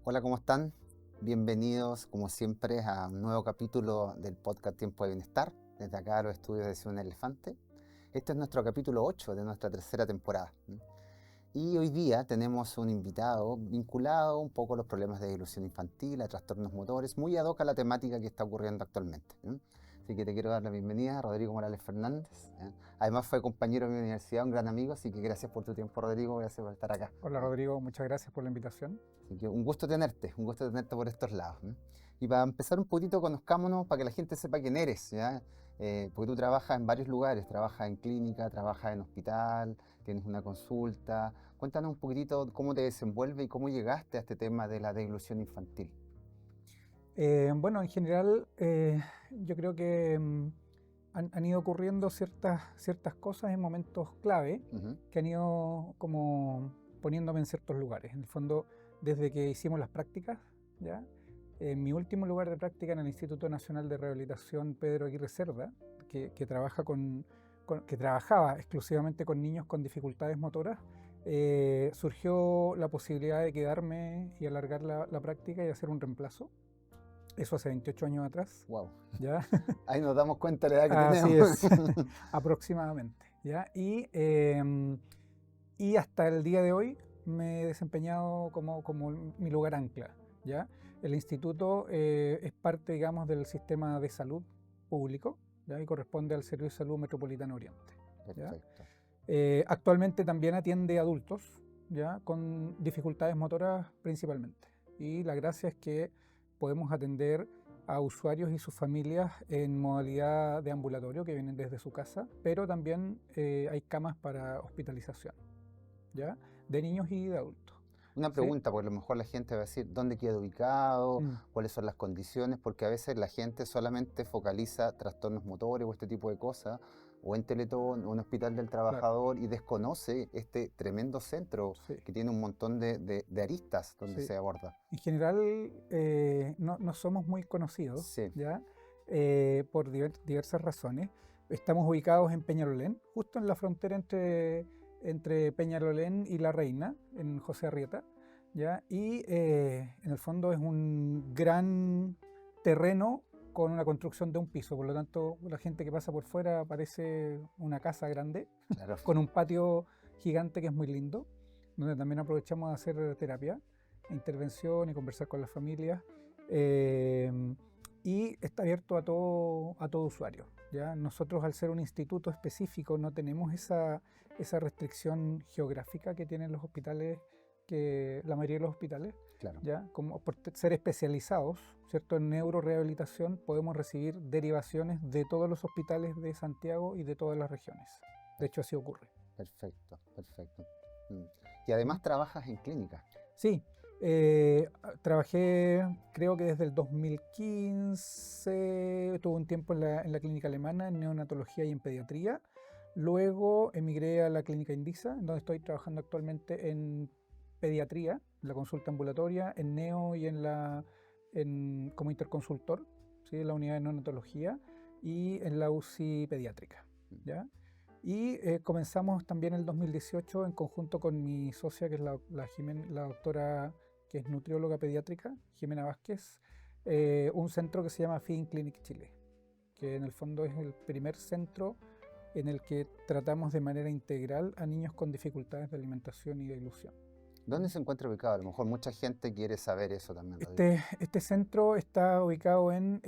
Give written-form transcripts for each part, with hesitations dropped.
Hola, ¿cómo están? Bienvenidos, como siempre, a un nuevo capítulo del podcast Tiempo de Bienestar, desde acá a los estudios de Ciudad Elefante. Este es nuestro capítulo 8 de nuestra tercera temporada. Y hoy día tenemos un invitado vinculado un poco a los problemas de dilución infantil, a trastornos motores, muy ad hoc a la temática que está ocurriendo actualmente. Así que te quiero dar la bienvenida a Rodrigo Morales Fernández. Además fue compañero de mi universidad, un gran amigo, así que gracias por tu tiempo, Rodrigo, gracias por estar acá. Hola Rodrigo, muchas gracias por la invitación. Así que un gusto tenerte por estos lados. Y para empezar un poquito, conozcámonos para que la gente sepa quién eres, ¿ya? Porque tú trabajas en varios lugares, trabajas en clínica, trabajas en hospital, tienes una consulta. Cuéntanos un poquitito cómo te desenvuelves y cómo llegaste a este tema de la deglución infantil. Bueno, en general yo creo que han ido ocurriendo ciertas cosas en momentos clave que han ido como poniéndome en ciertos lugares. En el fondo, desde que hicimos las prácticas, ¿ya? En mi último lugar de práctica en el Instituto Nacional de Rehabilitación Pedro Aguirre Cerda, que trabajaba exclusivamente con niños con dificultades motoras, surgió la posibilidad de quedarme y alargar la práctica y hacer un reemplazo. Eso hace 28 años atrás. Wow. ¿Ya? Ahí nos damos cuenta de la edad que Así tenemos. es, aproximadamente. ¿Ya? Y hasta el día de hoy me he desempeñado como mi lugar ancla. ¿Ya? El instituto es parte, digamos, del sistema de salud público, ¿ya? Y corresponde al Servicio de Salud Metropolitano Oriente. ¿Ya? Perfecto. Actualmente también atiende adultos, ¿ya? Con dificultades motoras principalmente. Y la gracia es que podemos atender a usuarios y sus familias en modalidad de ambulatorio que vienen desde su casa, pero también hay camas para hospitalización, ¿ya? De niños y de adultos. Una ¿Sí? pregunta, porque a lo mejor la gente va a decir dónde queda ubicado, Mm. cuáles son las condiciones, porque a veces la gente solamente focaliza trastornos motores o este tipo de cosas, o en Teletón, o en Hospital del Claro, Trabajador, y desconoce este tremendo centro sí, que tiene un montón de aristas donde sí. se aborda. En general no somos muy conocidos, Sí, ¿ya? Por diversas razones. Estamos ubicados en Peñalolén, justo en la frontera entre Peñalolén y La Reina, en José Arrieta, ¿ya? Y en el fondo es un gran terreno con una construcción de un piso, por lo tanto la gente que pasa por fuera parece una casa grande, claro. con un patio gigante que es muy lindo, donde también aprovechamos de hacer terapia, intervención y conversar con las familias. Y está abierto a todo usuario, ¿ya? Nosotros, al ser un instituto específico, no tenemos esa restricción geográfica que tienen los hospitales, que la mayoría de los hospitales, Claro. ¿ya? Como por ser especializados, ¿cierto? En neurorehabilitación podemos recibir derivaciones de todos los hospitales de Santiago y de todas las regiones. De hecho, así ocurre. Perfecto, perfecto. Y además trabajas en clínica. Sí, trabajé creo que desde el 2015, tuve un tiempo en la clínica alemana en neonatología y en pediatría. Luego emigré a la clínica Indisa, en donde estoy trabajando actualmente en pediatría, en la consulta ambulatoria, en neo y como interconsultor, ¿sí? En la unidad de neonatología y en la UCI pediátrica, ¿ya? Y comenzamos también en el 2018 en conjunto con mi socia, que es la doctora que es nutrióloga pediátrica, Jimena Vázquez, un centro que se llama Feeding Clinic Chile, que en el fondo es el primer centro en el que tratamos de manera integral a niños con dificultades de alimentación y de ilusión. ¿Dónde se encuentra ubicado? A lo mejor mucha gente quiere saber eso también, Rodrigo. Este centro está ubicado en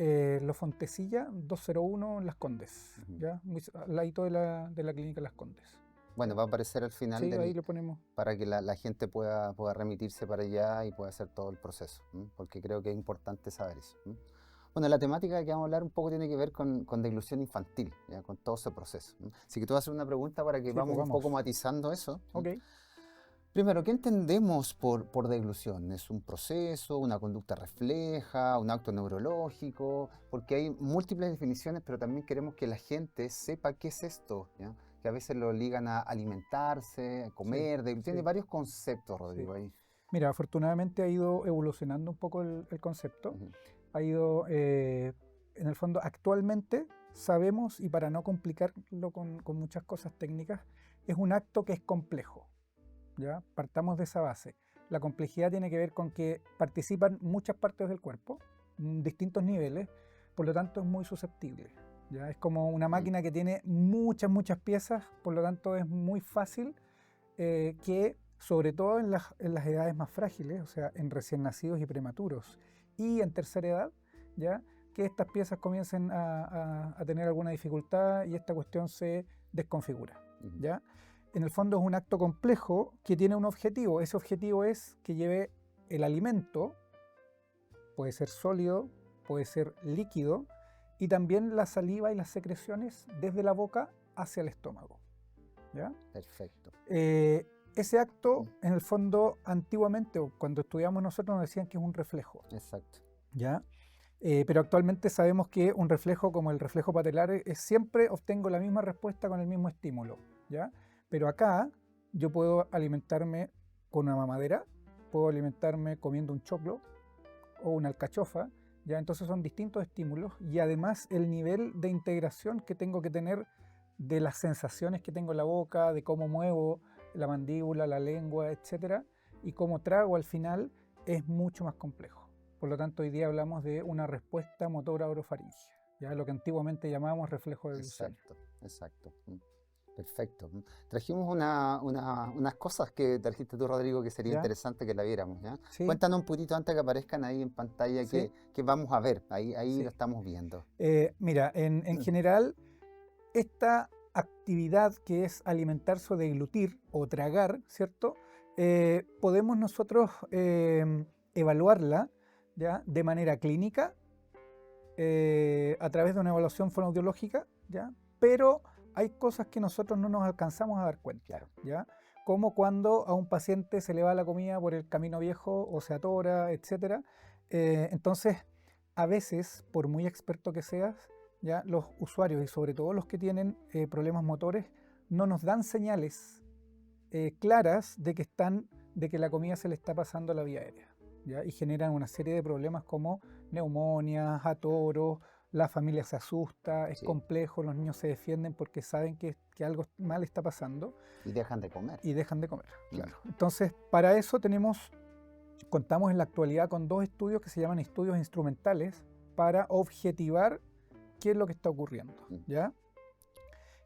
Los Fontecilla 201 en Las Condes, ¿ya? Al ladito de la clínica Las Condes. Bueno, ¿Ya? va a aparecer al final Sí, ahí lo ponemos. para que la gente pueda remitirse para allá y pueda hacer todo el proceso, porque creo que es importante saber eso. Bueno, la temática que vamos a hablar un poco tiene que ver con deglución infantil, ¿ya? Con todo ese proceso. Así que te voy a hacer una pregunta para que Sí, vamos pues un poco vamos. matizando eso. Ok. Primero, ¿qué entendemos por deglución? ¿Es un proceso, una conducta refleja, un acto neurológico? Porque hay múltiples definiciones, pero también queremos que la gente sepa qué es esto, ¿ya? que a veces lo ligan a alimentarse, a comer, tiene sí. varios conceptos, Rodrigo, Sí. ahí. Mira, afortunadamente ha ido evolucionando un poco el concepto. Ujú. Ha ido, en el fondo, actualmente sabemos, y para no complicarlo con muchas cosas técnicas, es un acto que es complejo. ¿Ya? Partamos de esa base. La complejidad tiene que ver con que participan muchas partes del cuerpo, distintos niveles, por lo tanto es muy susceptible. ¿Ya? Es como una máquina que tiene muchas piezas, por lo tanto es muy fácil que, sobre todo en las edades más frágiles, o sea, en recién nacidos y prematuros, y en tercera edad, ¿ya? Que estas piezas comiencen a tener alguna dificultad y esta cuestión se desconfigura. Ujú. ¿Ya? En el fondo es un acto complejo que tiene un objetivo. Ese objetivo es que lleve el alimento, puede ser sólido, puede ser líquido, y también la saliva y las secreciones desde la boca hacia el estómago. ¿Ya? Perfecto. Ese acto, en el fondo, antiguamente, o cuando estudiamos nosotros, nos decían que es un reflejo. Exacto. ¿Ya? Pero actualmente sabemos que un reflejo como el reflejo patelar es siempre obtengo la misma respuesta con el mismo estímulo. ¿Ya? Pero acá yo puedo alimentarme con una mamadera, puedo alimentarme comiendo un choclo o una alcachofa, ¿ya? Entonces son distintos estímulos y además el nivel de integración que tengo que tener de las sensaciones que tengo en la boca, de cómo muevo la mandíbula, la lengua, etcétera, y cómo trago al final es mucho más complejo. Por lo tanto, hoy día hablamos de una respuesta motora orofaringea, ¿ya? Lo que antiguamente llamábamos reflejo de glucemia. Exacto. Perfecto. Trajimos unas cosas que trajiste tú, Rodrigo, que sería ¿Ya? interesante que la viéramos, ¿ya? Sí. Cuéntanos un poquito antes que aparezcan ahí en pantalla Sí. que vamos a ver. Ahí Sí. lo estamos viendo. Mira, en general, esta actividad que es alimentarse o deglutir o tragar, ¿cierto? Podemos nosotros evaluarla, ¿ya? De manera clínica, a través de una evaluación fonoaudiológica, ¿ya? Pero hay cosas que nosotros no nos alcanzamos a dar cuenta, Claro. ¿ya? Como cuando a un paciente se le va la comida por el camino viejo o se atora, etc. Entonces, a veces, por muy experto que seas, ¿ya? Los usuarios y sobre todo los que tienen problemas motores no nos dan señales claras de que la comida se le está pasando a la vía aérea, ¿ya? Y generan una serie de problemas como neumonias, atoros, la familia se asusta, es Sí. complejo, los niños se defienden porque saben que algo mal está pasando Y dejan de comer. y dejan de comer, claro. Entonces, para eso contamos en la actualidad con 2 estudios que se llaman estudios instrumentales para objetivar qué es lo que está ocurriendo, ¿ya?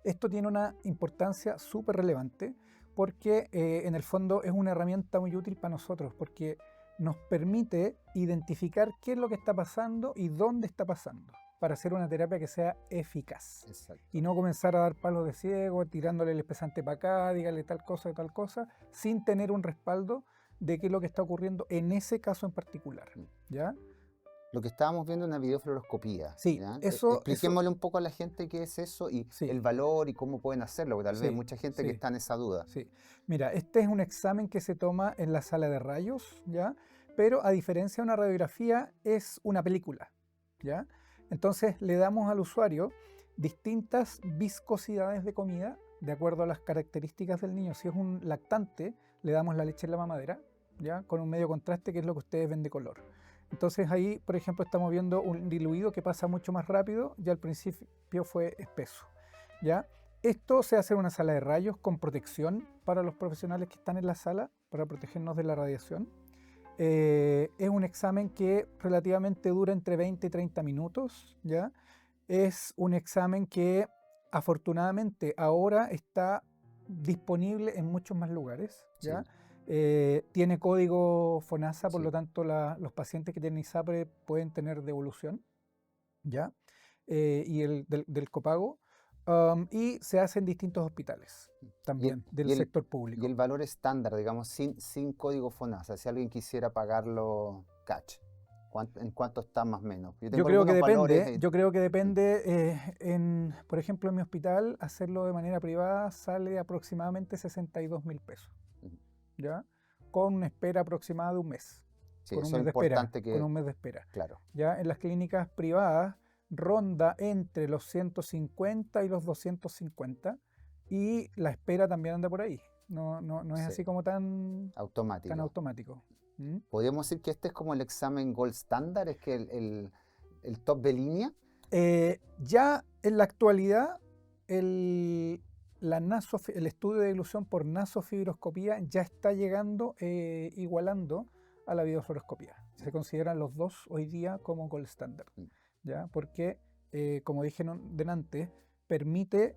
Esto tiene una importancia súper relevante porque en el fondo es una herramienta muy útil para nosotros porque nos permite identificar qué es lo que está pasando y dónde está pasando para hacer una terapia que sea eficaz. Exacto. Y no comenzar a dar palos de ciego, tirándole el espesante para acá, dígale tal cosa, sin tener un respaldo de qué es lo que está ocurriendo en ese caso en particular, ¿ya? Lo que estábamos viendo en la videofluoroscopía. Sí, ¿ya? eso... Expliquémosle un poco a la gente qué es eso y Sí. el valor y cómo pueden hacerlo, porque tal vez hay Sí, mucha gente que sí. está en esa duda. Sí. Mira, este es un examen que se toma en la sala de rayos, ¿ya? Pero a diferencia de una radiografía, es una película, ¿ya? Entonces le damos al usuario distintas viscosidades de comida de acuerdo a las características del niño. Si es un lactante, le damos la leche en la mamadera, ¿ya? Con un medio contraste, que es lo que ustedes ven de color. Entonces ahí, por ejemplo, estamos viendo un diluido que pasa mucho más rápido, ya al principio fue espeso, ¿ya? Esto se hace en una sala de rayos con protección para los profesionales que están en la sala, para protegernos de la radiación. Es un examen que relativamente dura entre 20 y 30 minutos, ¿ya? Es un examen que afortunadamente ahora está disponible en muchos más lugares, ¿ya? Sí. Tiene código FONASA, por Sí. lo tanto los pacientes que tienen ISAPRE pueden tener devolución, ¿ya? Y del copago. Y se hace en distintos hospitales también del sector público. Y el valor estándar, digamos, sin código FONASA, si alguien quisiera pagarlo cash, ¿en cuánto está más o menos? Yo creo que depende, por ejemplo, en mi hospital, hacerlo de manera privada sale aproximadamente 62.000 pesos, ¿ya? Con una espera aproximada de un mes. Sí, con un eso mes es de espera, importante que... con un mes de espera. Claro. Ya en las clínicas privadas ronda entre los 150 y los 250, y la espera también anda por ahí. No es Sí, así como tan automático. automático. ¿Mm? ¿Podríamos decir que este es como el examen gold standard? ¿Es que el top de línea? Ya en la actualidad, el, el estudio de ilusión por nasofibroscopía ya está llegando, igualando a la videofluoroscopía. Se consideran los dos hoy día como gold standard, Mm, ¿ya? Porque, como dije delante, permite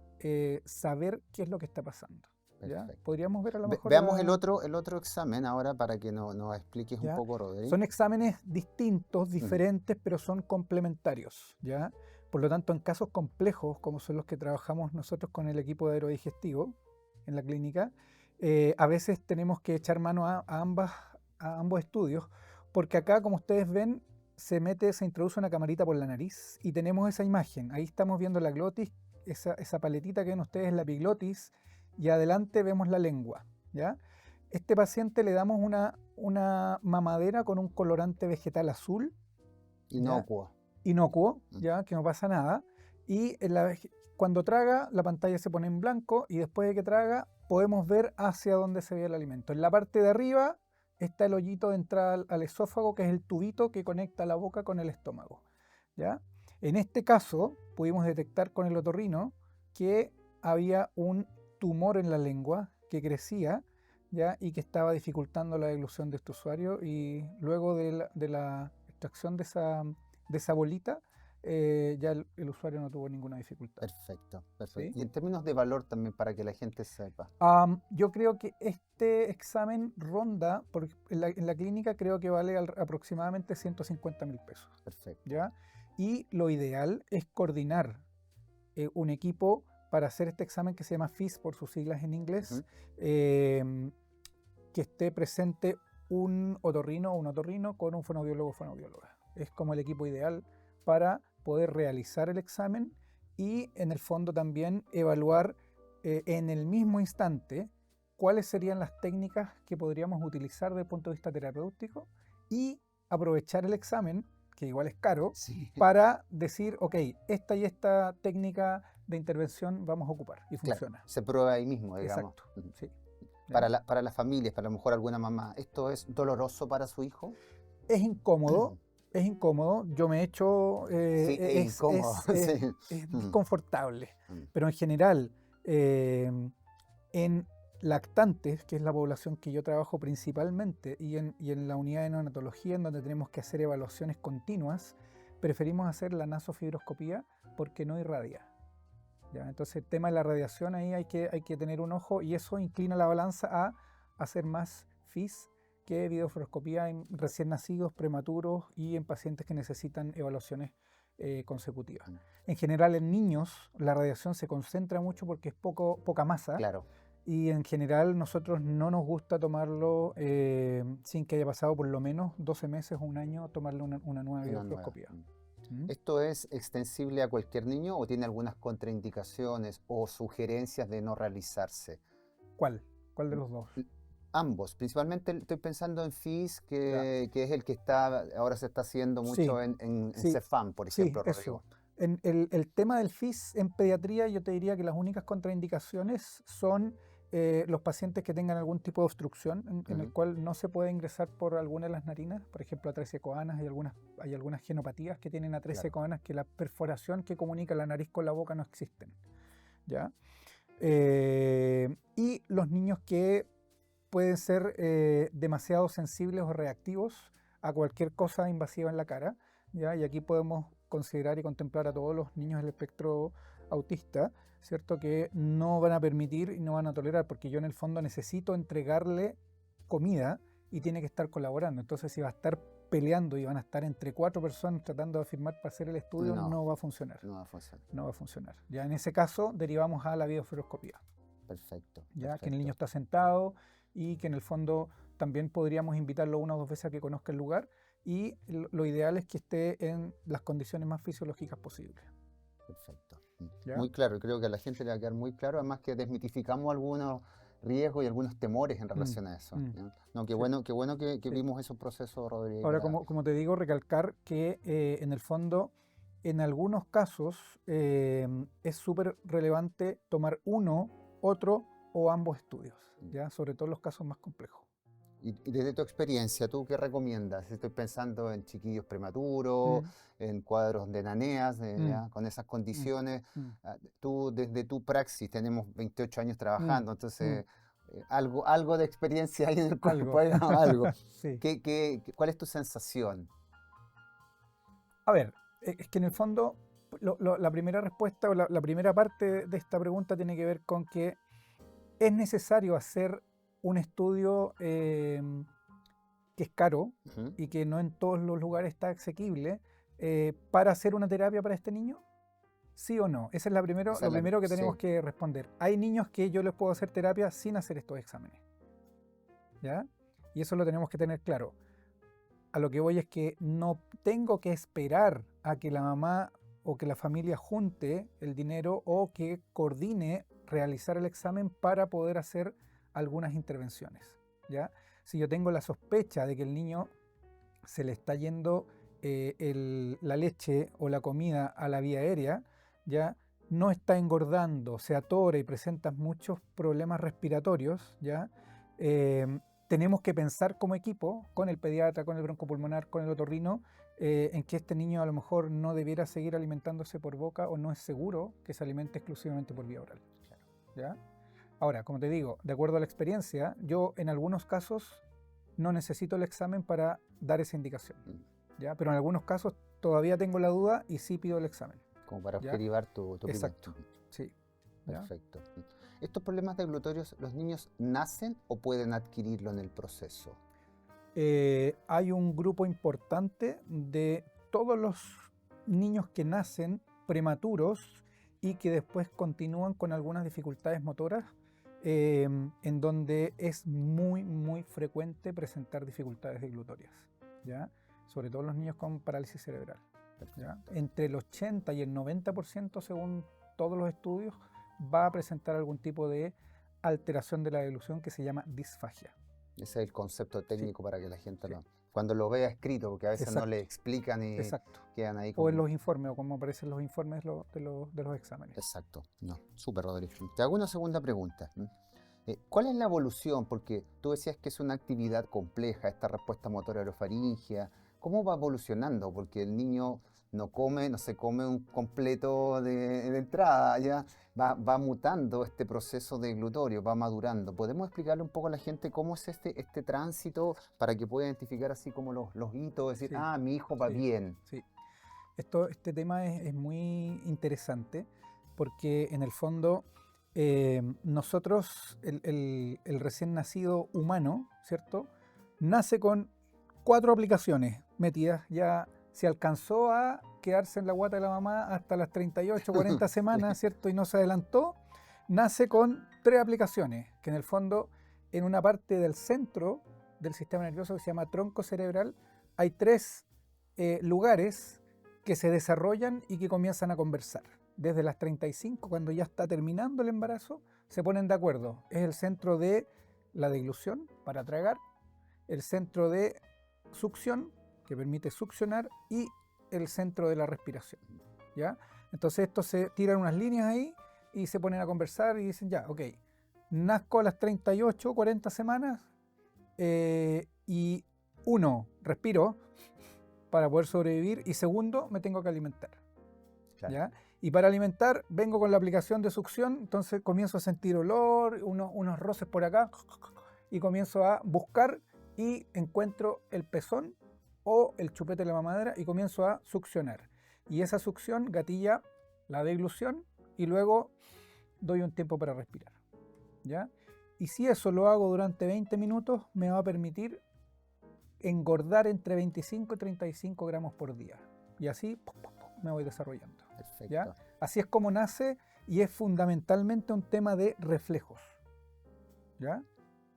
saber qué es lo que está pasando. ¿Ya? Perfecto. Podríamos ver a lo mejor Veamos el otro examen ahora para que nos expliques un ¿ya? poco, Rodri. Son exámenes distintos, Ujú. diferentes, pero son complementarios, ¿ya? Por lo tanto, en casos complejos, como son los que trabajamos nosotros con el equipo de aerodigestivo en la clínica, a veces tenemos que echar mano a ambos estudios, porque acá, como ustedes ven, se introduce una camarita por la nariz y tenemos esa imagen. Ahí estamos viendo la glotis, esa paletita que ven ustedes es la epiglotis, y adelante vemos la lengua, ¿ya? Este paciente le damos una mamadera con un colorante vegetal azul, ¿ya? Inocuo. Inocuo, Mm, ¿ya? Que no pasa nada. Y cuando traga, la pantalla se pone en blanco y después de que traga, podemos ver hacia dónde se ve el alimento. En la parte de arriba está el hoyito de entrada al esófago, que es el tubito que conecta la boca con el estómago, ¿ya? En este caso, pudimos detectar con el otorrino que había un tumor en la lengua que crecía, ¿ya? Y que estaba dificultando la deglución de este usuario, y luego de la extracción de esa bolita, ya el usuario no tuvo ninguna dificultad. perfecto, perfecto. ¿Sí? Y en términos de valor también para que la gente sepa. Yo creo que este examen ronda, porque en la clínica creo que vale aproximadamente 150.000 pesos, Perfecto. ¿ya? Y lo ideal es coordinar un equipo para hacer este examen que se llama FIS por sus siglas en inglés, Ujú. que esté presente un otorrino o un otorrino con un fonoaudiólogo o fonoaudióloga. Es como el equipo ideal para poder realizar el examen y en el fondo también evaluar en el mismo instante cuáles serían las técnicas que podríamos utilizar desde el punto de vista terapéutico y aprovechar el examen, que igual es caro, Sí. para decir, ok, esta y esta técnica de intervención vamos a ocupar y Claro, funciona. se prueba ahí mismo, digamos. Exacto, Ujú. sí. ¿Ya? Para las familias, para a lo mejor alguna mamá, ¿esto es doloroso para su hijo? Es incómodo, es incómodo. Yo me he hecho, Sí, es incómodo. Sí. es Mm, desconfortable, mm, pero en general, en lactantes, que es la población que yo trabajo principalmente, y en la unidad de neonatología, en donde tenemos que hacer evaluaciones continuas, preferimos hacer la nasofibroscopía porque no irradia. ¿Ya? Entonces, el tema de la radiación ahí hay que tener un ojo, y eso inclina la balanza a hacer más FIS que videofluoroscopía en recién nacidos, prematuros y en pacientes que necesitan evaluaciones consecutivas. mm. En general, en niños la radiación se concentra mucho porque es poca masa, Claro, y en general nosotros no nos gusta tomarlo sin que haya pasado por lo menos 12 meses o un año, tomarle una nueva una nueva. videofluoroscopía. Mm. ¿Mm? ¿Esto es extensible a cualquier niño o tiene algunas contraindicaciones o sugerencias de no realizarse? ¿Cuál? ¿Cuál de los dos? Ambos, principalmente estoy pensando en FIS, Ya. que es el que está, ahora se está haciendo Sí, mucho en sí, Cefam, por sí, ejemplo, eso. Rodrigo. En el tema del FIS en pediatría, yo te diría que las únicas contraindicaciones son los pacientes que tengan algún tipo de obstrucción en el Ujú. cual no se puede ingresar por alguna de las narinas, por ejemplo, atresia coanas. Hay algunas genopatías que tienen atresia Claro, coanas, que la perforación que comunica la nariz con la boca no existen, ¿ya? Y los niños que pueden ser demasiado sensibles o reactivos a cualquier cosa invasiva en la cara, ¿ya? Y aquí podemos considerar y contemplar a todos los niños del espectro autista, ¿cierto? Que no van a permitir y no van a tolerar, porque yo en el fondo necesito entregarle comida y tiene que estar colaborando. Entonces, si va a estar peleando y van a estar entre 4 personas tratando de firmar para hacer el estudio, no, no va a funcionar. no va a funcionar. No va a funcionar. Ya en ese caso derivamos a la videofluoroscopía, Perfecto, ya que el niño perfecto. está sentado y que en el fondo también podríamos invitarlo una o dos veces a que conozca el lugar, y lo ideal es que esté en las condiciones más fisiológicas posibles. Perfecto. ¿Ya? Muy claro, creo que a la gente le va a quedar muy claro, además que desmitificamos algunos riesgos y algunos temores en Mm, relación a eso. mm, ¿Ya? No, sí, qué bueno que sí. vimos esos procesos, Rodrigo. Ahora, como te digo, recalcar que en el fondo, en algunos casos, es súper relevante tomar uno otro o ambos estudios, ¿ya? Sobre todo en los casos más complejos. Y desde tu experiencia, ¿tú qué recomiendas? Estoy pensando en chiquillos prematuros, Mm, en cuadros de naneas, mm, ¿ya? Con esas mm, condiciones. mm, Tú, desde tu praxis, tenemos 28 años mm, trabajando, mm. entonces algo de experiencia hay en el cuerpo, Algo. hay algo. Sí. ¿Cuál es tu sensación? A ver, es que en el fondo la primera respuesta o la primera parte de esta pregunta tiene que ver con que es necesario hacer un estudio que es caro Ujú. y que no en todos los lugares está asequible para hacer una terapia para este niño. ¿Sí o no? Ese es Esa lo es la, primero que tenemos sí. que responder. Hay niños que yo les puedo hacer terapia sin hacer estos exámenes, ¿ya? Y eso lo tenemos que tener claro. A lo que voy es que no tengo que esperar a que la mamá o que la familia junte el dinero o que coordine realizar el examen para poder hacer algunas intervenciones, ¿ya? Si yo tengo la sospecha de que el niño se le está yendo la leche o la comida a la vía aérea, ya no está engordando, se atora y presenta muchos problemas respiratorios, ya tenemos que pensar como equipo, con el pediatra, con el broncopulmonar, con el otorrino, en que este niño a lo mejor no debiera seguir alimentándose por boca o no es seguro que se alimente exclusivamente por vía oral. ¿Ya? Ahora, como te digo, de acuerdo a la experiencia, yo en algunos casos no necesito el examen para dar esa indicación, ¿ya? Pero en algunos casos todavía tengo la duda y sí pido el examen. Como para ¿Ya? objetivar tu opinión. Exacto, sí. ¿Ya? Perfecto. ¿Estos problemas de glutorios, los niños nacen o pueden adquirirlo en el proceso? Hay un grupo importante de todos los niños que nacen prematuros y que después continúan con algunas dificultades motoras, en donde es muy, muy frecuente presentar dificultades de glutorias, ¿ya? Sobre todo los niños con parálisis cerebral, ¿ya? Entre el 80 y el 90%, según todos los estudios, va a presentar algún tipo de alteración de la deglución que se llama disfagia. Ese es el concepto Sí, técnico para que la gente sí, cuando lo vea escrito, porque a veces no le exacto, explican y exacto. quedan ahí O en como... los informes, o como aparecen los informes de los exámenes. Exacto, no, súper Rodrigo. Te hago una segunda pregunta. ¿Cuál es la evolución? Porque tú decías que es una actividad compleja, esta respuesta motora orofaringea. ¿Cómo va evolucionando? Porque el niño no se come un completo de entrada, ya va mutando este proceso de glutorio, va madurando. ¿Podemos explicarle un poco a la gente cómo es este tránsito para que pueda identificar así como los hitos, decir, Sí, mi hijo va sí, bien? sí. Este tema es muy interesante porque en el fondo nosotros, el recién nacido humano, ¿cierto? Nace con 4 aplicaciones metidas, ya se alcanzó a quedarse en la guata de la mamá hasta las 38, 40 semanas, ¿cierto? Y no se adelantó, nace con 3 aplicaciones, que en el fondo en una parte del centro del sistema nervioso que se llama tronco cerebral hay 3 lugares que se desarrollan y que comienzan a conversar. Desde las 35, cuando ya está terminando el embarazo, se ponen de acuerdo. Es el centro de la deglución para tragar, el centro de succión, que permite succionar, y el centro de la respiración, ¿ya? Entonces estos se tiran unas líneas ahí y se ponen a conversar y dicen, ya, ok, nazco a las 38, 40 semanas y uno, respiro para poder sobrevivir y segundo, me tengo que alimentar, Claro. ¿ya? Y para alimentar vengo con la aplicación de succión, entonces comienzo a sentir olor, unos roces por acá y comienzo a buscar y encuentro el pezón o el chupete de la mamadera y comienzo a succionar. Y esa succión gatilla la deglución y luego doy un tiempo para respirar, ¿ya? Y si eso lo hago durante 20 minutos, me va a permitir engordar entre 25 y 35 gramos por día. Y así me voy desarrollando, ¿ya? Perfecto. Así es como nace y es fundamentalmente un tema de reflejos, ¿ya?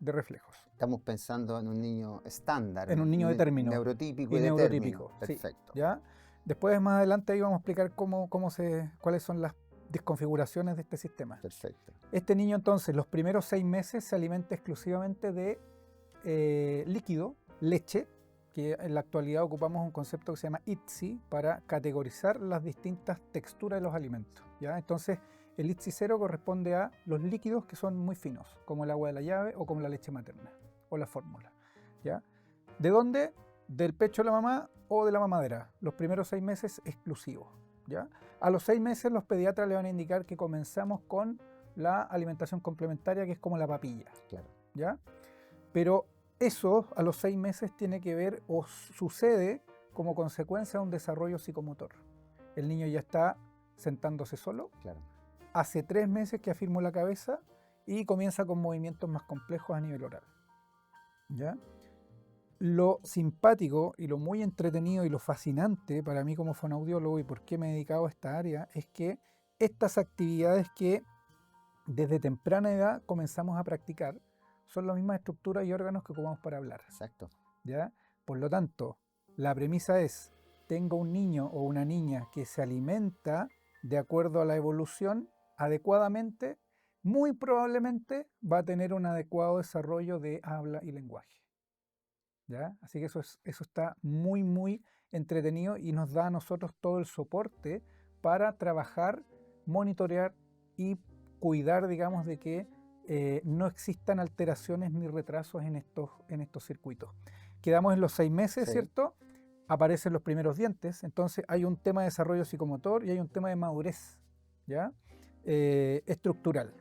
De reflejos. Estamos pensando en un niño estándar, En un niño de término neurotípico y y de término. neurotípico, sí, Perfecto. ¿ya? Después, más adelante, ahí vamos a explicar cuáles son las desconfiguraciones de este sistema. Perfecto. Este niño, entonces, los primeros 6 meses se alimenta exclusivamente de líquido, leche, que en la actualidad ocupamos un concepto que se llama ITSI para categorizar las distintas texturas de los alimentos, ¿ya? Entonces, El ITSI 0 corresponde a los líquidos que son muy finos, como el agua de la llave o como la leche materna o la fórmula, ¿ya? ¿De dónde? Del pecho de la mamá o de la mamadera. Los primeros 6 meses exclusivos, ¿ya? A los 6 meses los pediatras le van a indicar que comenzamos con la alimentación complementaria, que es como la papilla, Claro. ¿ya? Pero eso a los 6 meses tiene que ver o sucede como consecuencia de un desarrollo psicomotor. El niño ya está sentándose solo, Claro. hace 3 meses que afirmó la cabeza y comienza con movimientos más complejos a nivel oral, ¿ya? Lo simpático y lo muy entretenido y lo fascinante para mí como fonoaudiólogo y por qué me he dedicado a esta área es que estas actividades que desde temprana edad comenzamos a practicar son las mismas estructuras y órganos que ocupamos para hablar, Exacto. ¿ya? Por lo tanto, la premisa es, tengo un niño o una niña que se alimenta de acuerdo a la evolución adecuadamente, muy probablemente va a tener un adecuado desarrollo de habla y lenguaje, ¿ya? Así que eso está muy, muy entretenido y nos da a nosotros todo el soporte para trabajar, monitorear y cuidar, digamos, de que no existan alteraciones ni retrasos en estos circuitos. Quedamos en los 6 meses, Sí. ¿cierto? Aparecen los primeros dientes, entonces hay un tema de desarrollo psicomotor y hay un tema de madurez, ¿ya? Estructural.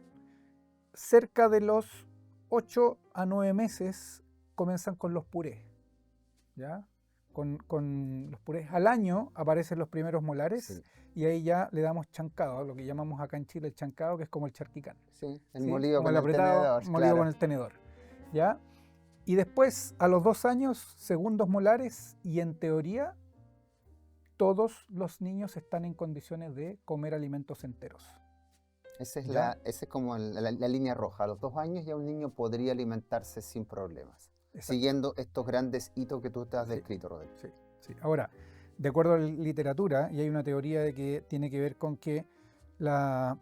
Cerca de los 8 a 9 meses comienzan con los purés, ¿ya? Con los purés. Al año aparecen los primeros molares, Sí. y ahí ya le damos chancado, lo que llamamos acá en Chile el chancado, que es como el charquicán. Sí. El ¿Sí? molido Como con el el apretado, tenedor. molido Claro. con el tenedor, ¿ya? Y después, a los 2 años, segundos molares, y en teoría, todos los niños están en condiciones de comer alimentos enteros. Esa es, ¿Ya? esa es como la línea roja. A los 2 años ya un niño podría alimentarse sin problemas, Exacto. siguiendo estos grandes hitos que tú te has Sí. descrito, Rodrigo. Sí, sí. Ahora, de acuerdo a la literatura, y hay una teoría de que tiene que ver con que las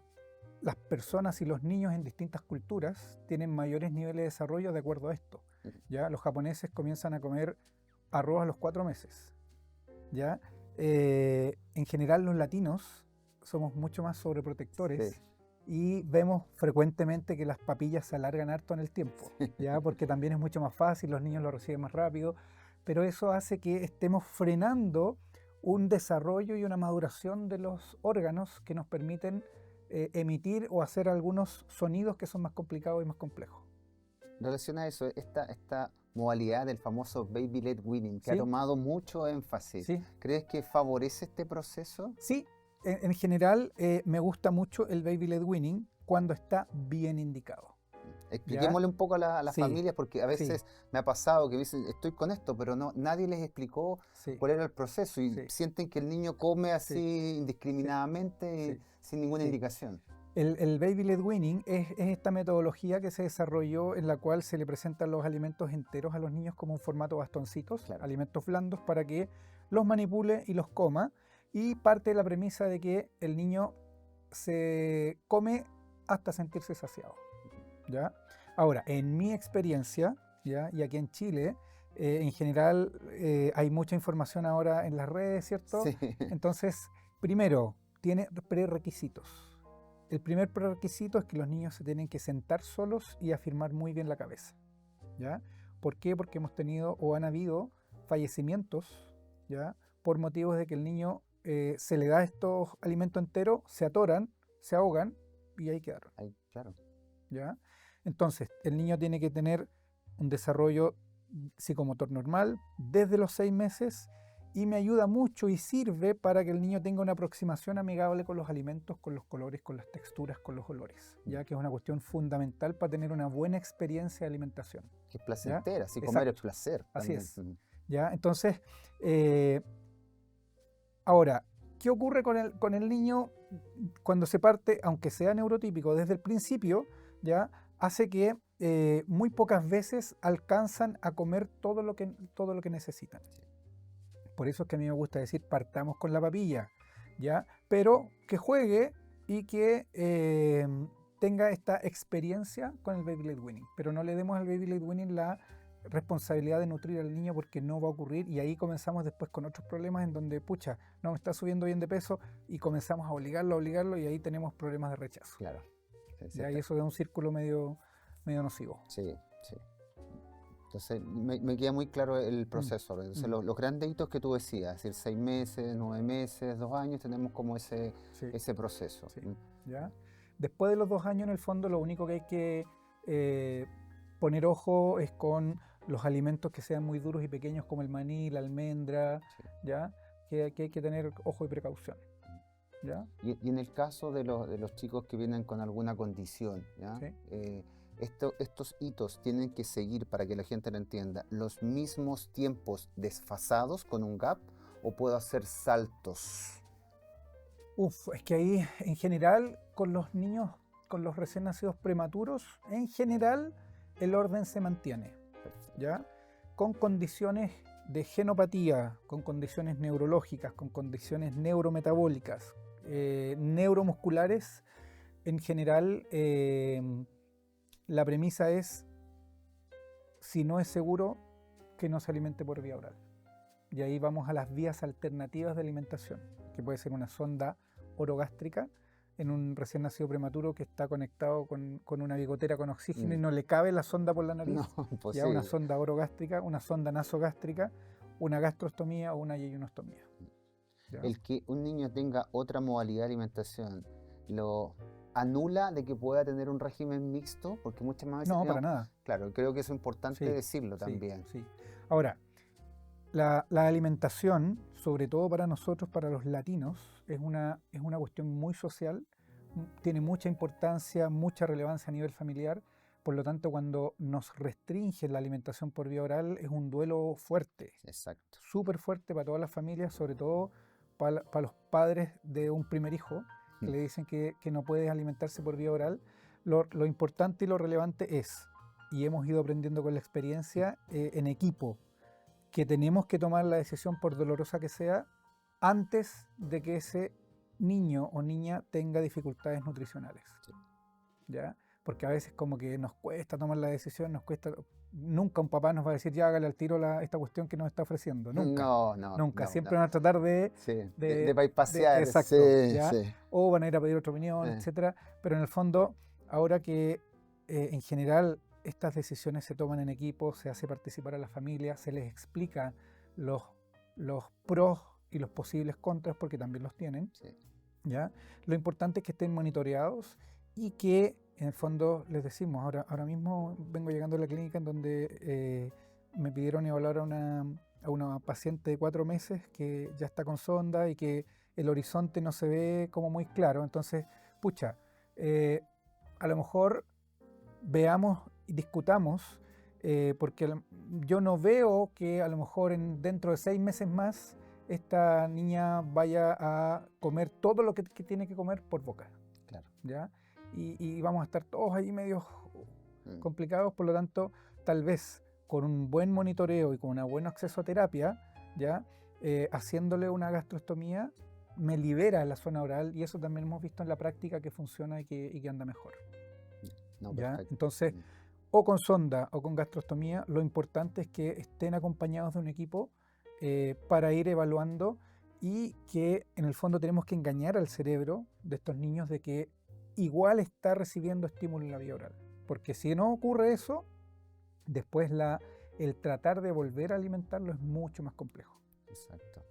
personas y los niños en distintas culturas tienen mayores niveles de desarrollo de acuerdo a esto. ¿Ya? Los japoneses comienzan a comer arroz a los 4 meses. ¿Ya? En general los latinos somos mucho más sobreprotectores. Sí. Y vemos frecuentemente que las papillas se alargan harto en el tiempo, ¿ya? Porque también es mucho más fácil, los niños lo reciben más rápido, pero eso hace que estemos frenando un desarrollo y una maduración de los órganos que nos permiten emitir o hacer algunos sonidos que son más complicados y más complejos. En relación a eso, esta modalidad del famoso baby-led weaning, que ha ¿Sí? tomado mucho énfasis, ¿Sí? ¿crees que favorece este proceso? Sí, en general me gusta mucho el baby-led weaning cuando está bien indicado. Expliquémosle un poco a las Sí, familias, porque a sí. veces me ha pasado que dicen, estoy con esto, pero no, nadie les explicó Sí, cuál era el proceso y sí, sienten que el niño come así sí, indiscriminadamente y sí, sin ninguna sí. indicación. El baby-led weaning es esta metodología que se desarrolló en la cual se le presentan los alimentos enteros a los niños como un formato bastoncitos, Claro. alimentos blandos, para que los manipule y los coma. Y parte de la premisa de que el niño se come hasta sentirse saciado, ¿ya? Ahora, en mi experiencia, ¿ya? Y aquí en Chile, en general hay mucha información ahora en las redes, ¿cierto? Sí. Entonces, primero, tiene prerequisitos. El primer prerequisito es que los niños se tienen que sentar solos y afirmar muy bien la cabeza, ¿ya? ¿Por qué? Porque hemos tenido o han habido fallecimientos, ¿ya? Por motivos de que el niño se le da estos alimentos enteros, se atoran, se ahogan y ahí quedaron, Ay, claro. ¿ya? Entonces, el niño tiene que tener un desarrollo psicomotor normal desde los 6 meses y me ayuda mucho y sirve para que el niño tenga una aproximación amigable con los alimentos, con los colores, con las texturas, con los olores, ya que es una cuestión fundamental para tener una buena experiencia de alimentación. Que es placentera, así comer Exacto. es placer. Así También. es. ¿Ya? Entonces, ahora, ¿qué ocurre con el niño cuando se parte, aunque sea neurotípico desde el principio, ya hace que muy pocas veces alcanzan a comer todo lo que necesitan? Por eso es que a mí me gusta decir partamos con la papilla, ¿ya? Pero que juegue y que tenga esta experiencia con el baby-led weaning, pero no le demos al baby-led weaning la responsabilidad de nutrir al niño porque no va a ocurrir, y ahí comenzamos después con otros problemas en donde, pucha, no me está subiendo bien de peso y comenzamos a obligarlo y ahí tenemos problemas de rechazo. Claro. Sí, sí, ¿Ya? Y eso es un círculo medio nocivo. sí, sí. Entonces, me queda muy claro el proceso. Entonces, los grandes hitos que tú decías, es decir, 6 meses, 9 meses, 2 años, tenemos como ese proceso. Sí, ¿ya? Después de los 2 años, en el fondo, lo único que hay que poner ojo es con los alimentos que sean muy duros y pequeños, como el maní, la almendra, ¿ya? Que hay que tener ojo y precaución. ¿Ya? Y en el caso de los chicos que vienen con alguna condición, ¿ya? Sí. Estos hitos tienen que seguir, para que la gente lo entienda, los mismos tiempos desfasados con un gap, o puedo hacer saltos. Es que ahí en general con los niños, con los recién nacidos prematuros, en general el orden se mantiene, ¿ya? Con condiciones de genopatía, con condiciones neurológicas, con condiciones neurometabólicas, neuromusculares, en general la premisa es, si no es seguro, que no se alimente por vía oral. Y ahí vamos a las vías alternativas de alimentación, que puede ser una sonda orogástrica en un recién nacido prematuro que está conectado con una bigotera con oxígeno y no le cabe la sonda por la nariz. No, imposible. Ya una sonda orogástrica, una sonda nasogástrica, una gastrostomía o una yeyunostomía. ¿Ya? El que un niño tenga otra modalidad de alimentación, ¿lo anula de que pueda tener un régimen mixto? Porque muchas más veces... No, para nada. Claro, creo que eso es importante decirlo también. Sí. Ahora, la alimentación, sobre todo para nosotros, para los latinos, es una cuestión muy social, tiene mucha importancia, mucha relevancia a nivel familiar. Por lo tanto, cuando nos restringen la alimentación por vía oral, es un duelo fuerte. Exacto. Súper fuerte para todas las familias, sobre todo para los padres de un primer hijo, que le dicen que no puede alimentarse por vía oral. Lo importante y lo relevante es, y hemos ido aprendiendo con la experiencia en equipo, que tenemos que tomar la decisión, por dolorosa que sea, antes de que ese niño o niña tenga dificultades nutricionales. Sí. ¿Ya? Porque a veces como que nos cuesta tomar la decisión, nunca un papá nos va a decir, ya hágale al tiro esta cuestión que nos está ofreciendo, nunca. Nunca, siempre van a tratar de bypassear. Exacto, ¿ya? O van a ir a pedir otra opinión, etcétera. Pero en el fondo, ahora que en general estas decisiones se toman en equipo, se hace participar a la familia, se les explica los pros y los posibles contras, porque también los tienen. Sí. ¿Ya? Lo importante es que estén monitoreados y que, en el fondo, les decimos, ahora mismo vengo llegando a la clínica en donde me pidieron evaluar a una paciente de 4 meses que ya está con sonda y que el horizonte no se ve como muy claro. Entonces, pucha, a lo mejor veamos y discutamos, porque yo no veo que a lo mejor dentro de 6 meses más esta niña vaya a comer todo lo que tiene que comer por boca. Claro. ¿Ya? Y vamos a estar todos ahí medio complicados, por lo tanto, tal vez con un buen monitoreo y con un buen acceso a terapia, ¿ya? Haciéndole una gastrostomía, me libera la zona oral, y eso también hemos visto en la práctica que funciona y que anda mejor. No, ¿Ya? perfecto. Entonces, o con sonda o con gastrostomía, lo importante es que estén acompañados de un equipo para ir evaluando, y que en el fondo tenemos que engañar al cerebro de estos niños de que igual está recibiendo estímulo en la vía oral. Porque si no ocurre eso, después el tratar de volver a alimentarlo es mucho más complejo. Exacto.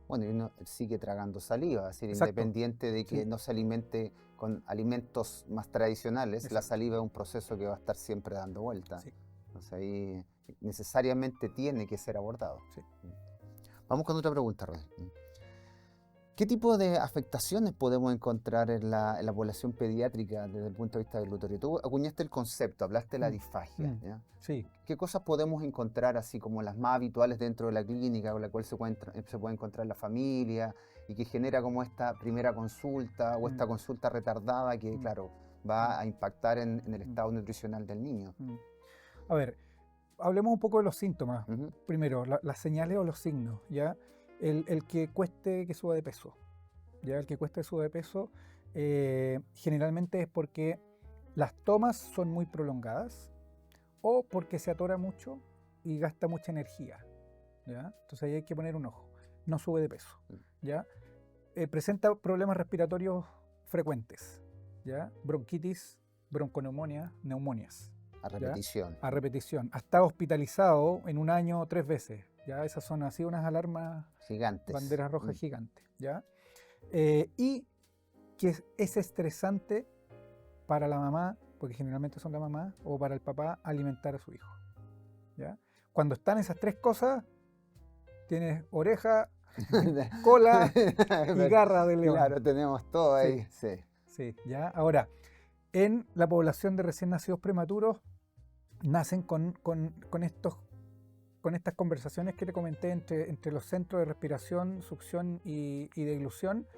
Bueno, y uno sigue tragando saliva, es decir, Exacto. Independiente de que no se alimente con alimentos más tradicionales, Exacto. La saliva es un proceso que va a estar siempre dando vuelta. Sí. Entonces ahí necesariamente tiene que ser abordado. Sí. Vamos con otra pregunta, Rodel. ¿Qué tipo de afectaciones podemos encontrar en la población pediátrica desde el punto de vista del glutatorio? Tú acuñaste el concepto, hablaste de la disfagia. ¿Ya? Sí. ¿Qué cosas podemos encontrar así como las más habituales dentro de la clínica, con la cual se puede encontrar la familia, y que genera como esta primera consulta o esta consulta retardada que, claro, va a impactar en el estado nutricional del niño? A ver, hablemos un poco de los síntomas. Primero, las señales o los signos, ¿ya? El que cueste que suba de peso, ¿ya? El que cueste que suba de peso generalmente es porque las tomas son muy prolongadas, o porque se atora mucho y gasta mucha energía, ¿ya? Entonces ahí hay que poner un ojo. No sube de peso, ¿ya? Presenta problemas respiratorios frecuentes, ¿ya? Bronquitis, bronconeumonía, neumonias. A repetición. ¿Ya? A repetición. Ha estado hospitalizado en un año 3 veces, ¿ya? Esas son así unas alarmas gigantes. Banderas rojas gigantes, ¿ya? Y que es estresante para la mamá, porque generalmente son la mamá, o para el papá, alimentar a su hijo, ¿ya? Cuando están esas 3 cosas, tienes oreja, cola y garra de león. Claro, tenemos todo ahí. Sí. Sí, ¿ya? Ahora, en la población de recién nacidos prematuros, nacen con estas conversaciones que te comenté entre los centros de respiración, succión y deglución.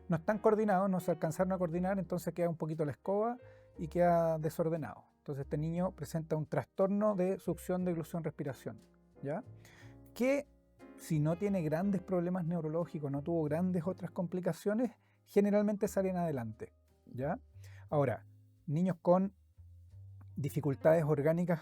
No están coordinados, no se alcanzaron a coordinar, entonces queda un poquito la escoba y queda desordenado. Entonces este niño presenta un trastorno de succión, deglución, respiración, ¿ya? Que si no tiene grandes problemas neurológicos, no tuvo grandes otras complicaciones, generalmente salen adelante, ¿ya? Ahora, niños con dificultades orgánicas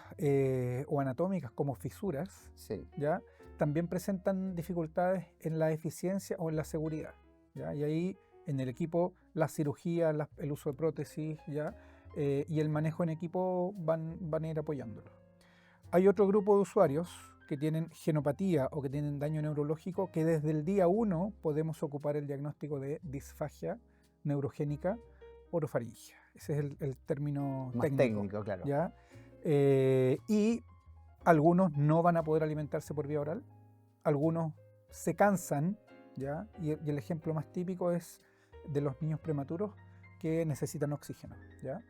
o anatómicas como fisuras, sí, ¿ya? También presentan dificultades en la eficiencia o en la seguridad, ¿ya? Y ahí en el equipo la cirugía, el uso de prótesis, ¿ya? Y el manejo en equipo van a ir apoyándolo. Hay otro grupo de usuarios que tienen genopatía o que tienen daño neurológico que desde el día 1 podemos ocupar el diagnóstico de disfagia neurogénica orofaringia. Ese es el término más técnico, claro. ¿Ya? Y algunos no van a poder alimentarse por vía oral, algunos se cansan, ¿ya? Y el ejemplo más típico es de los niños prematuros que necesitan oxígeno, ¿ya?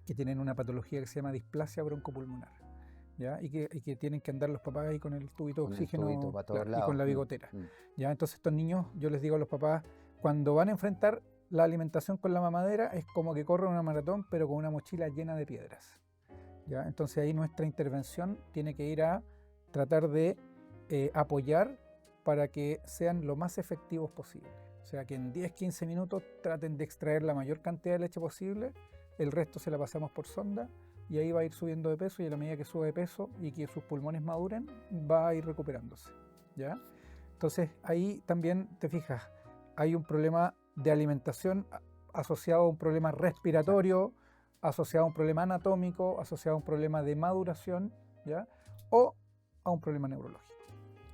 Que tienen una patología que se llama displasia broncopulmonar, ¿ya? Y que tienen que andar los papás ahí con el tubito de oxígeno y con la bigotera. ¿Ya? Entonces estos niños, yo les digo a los papás, cuando van a enfrentar la alimentación con la mamadera, es como que corren una maratón, pero con una mochila llena de piedras, ¿ya? Entonces ahí nuestra intervención tiene que ir a tratar de apoyar para que sean lo más efectivos posible. O sea, que en 10-15 minutos traten de extraer la mayor cantidad de leche posible, el resto se la pasamos por sonda y ahí va a ir subiendo de peso, y a la medida que sube de peso y que sus pulmones maduren, va a ir recuperándose, ¿ya? Entonces ahí también te fijas, hay un problema de alimentación asociado a un problema respiratorio, asociado a un problema anatómico, asociado a un problema de maduración, ¿ya? O a un problema neurológico.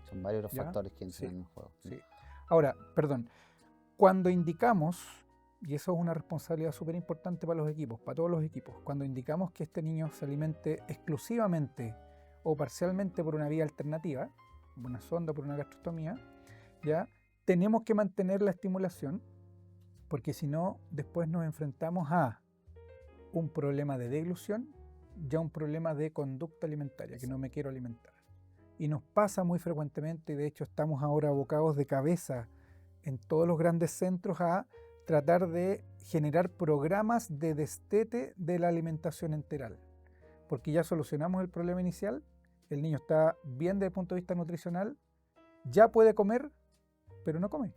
Son varios los factores que entran en el juego. Sí. Ahora, perdón, cuando indicamos, y eso es una responsabilidad súper importante para los equipos, para todos los equipos, cuando indicamos que este niño se alimente exclusivamente o parcialmente por una vía alternativa, una sonda, por una gastrostomía, ¿ya? Tenemos que mantener la estimulación, porque si no, después nos enfrentamos a un problema de deglución y a un problema de conducta alimentaria, que no me quiero alimentar. Y nos pasa muy frecuentemente, y de hecho estamos ahora abocados de cabeza en todos los grandes centros a tratar de generar programas de destete de la alimentación enteral, porque ya solucionamos el problema inicial, el niño está bien desde el punto de vista nutricional, ya puede comer, pero no come.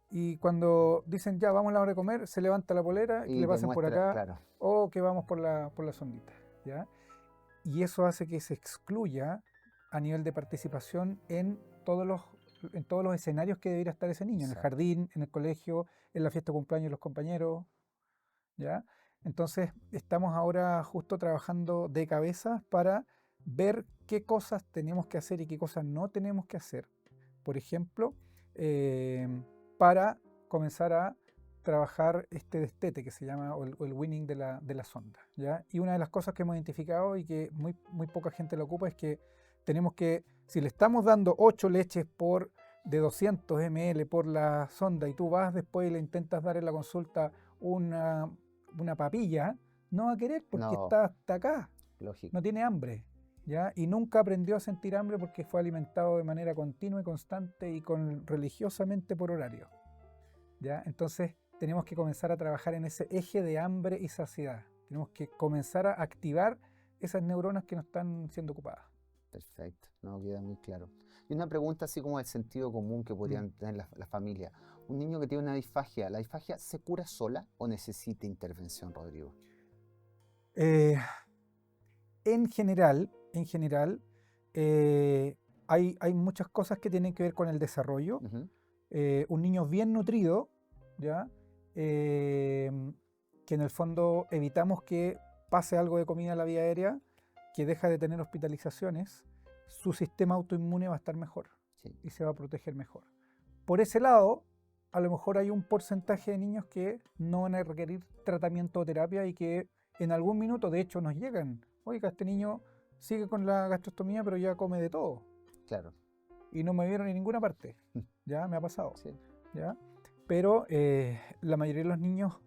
Y cuando dicen ya vamos a la hora de comer, se levanta la polera y que le pasen por acá, claro, o que vamos por la sondita, ¿ya? Y eso hace que se excluya a nivel de participación en todos los escenarios que debería estar ese niño, en el jardín, en el colegio, en la fiesta de cumpleaños de los compañeros, ¿ya? Entonces estamos ahora justo trabajando de cabeza para ver qué cosas tenemos que hacer y qué cosas no tenemos que hacer. Por ejemplo, para comenzar a trabajar este destete que se llama, o el weaning de la sonda, ¿ya? Y una de las cosas que hemos identificado y que muy poca gente lo ocupa es que tenemos que, si le estamos dando 8 leches de 200 ml por la sonda y tú vas después y le intentas dar en la consulta una papilla, no va a querer porque está hasta acá. Lógico. No tiene hambre, ¿ya? Y nunca aprendió a sentir hambre porque fue alimentado de manera continua y constante y religiosamente por horario, ¿ya? Entonces tenemos que comenzar a trabajar en ese eje de hambre y saciedad. Tenemos que comenzar a activar esas neuronas que no están siendo ocupadas. Perfecto, no queda muy claro. Y una pregunta así como el sentido común que podrían tener las familias. Un niño que tiene una disfagia, ¿la disfagia se cura sola o necesita intervención, Rodrigo? En general, hay muchas cosas que tienen que ver con el desarrollo. Ujú. Un niño bien nutrido, ¿ya? Que en el fondo evitamos que pase algo de comida a la vía aérea, que deja de tener hospitalizaciones, su sistema autoinmune va a estar mejor Sí. y se va a proteger mejor. Por ese lado, a lo mejor hay un porcentaje de niños que no van a requerir tratamiento o terapia y que en algún minuto, de hecho, nos llegan. Oiga, este niño sigue con la gastrostomía, pero ya come de todo. Claro. Y no me vieron en ninguna parte. Ya me ha pasado. Sí. ¿Ya? Pero la mayoría de los niños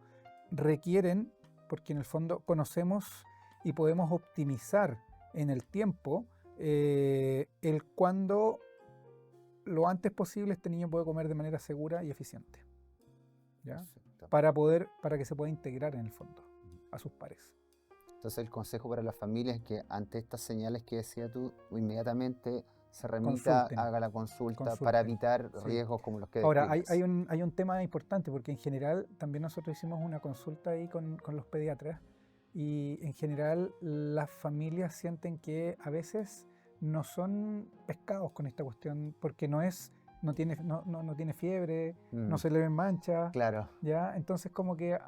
requieren, porque en el fondo conocemos y podemos optimizar en el tiempo el cuándo lo antes posible este niño puede comer de manera segura y eficiente. ¿Ya? Perfecto. Para que se pueda integrar en el fondo a sus pares. Entonces el consejo para las familias es que ante estas señales que decías tú, inmediatamente se remita, Consulten. haga la consulta para Consulten. evitar Sí. riesgos como los que Ahora, describes. hay un tema importante porque en general también nosotros hicimos una consulta ahí con los pediatras y en general las familias sienten que a veces no son pescados con esta cuestión porque no tiene fiebre, no se le ven manchas, Claro. ¿ya? Entonces como que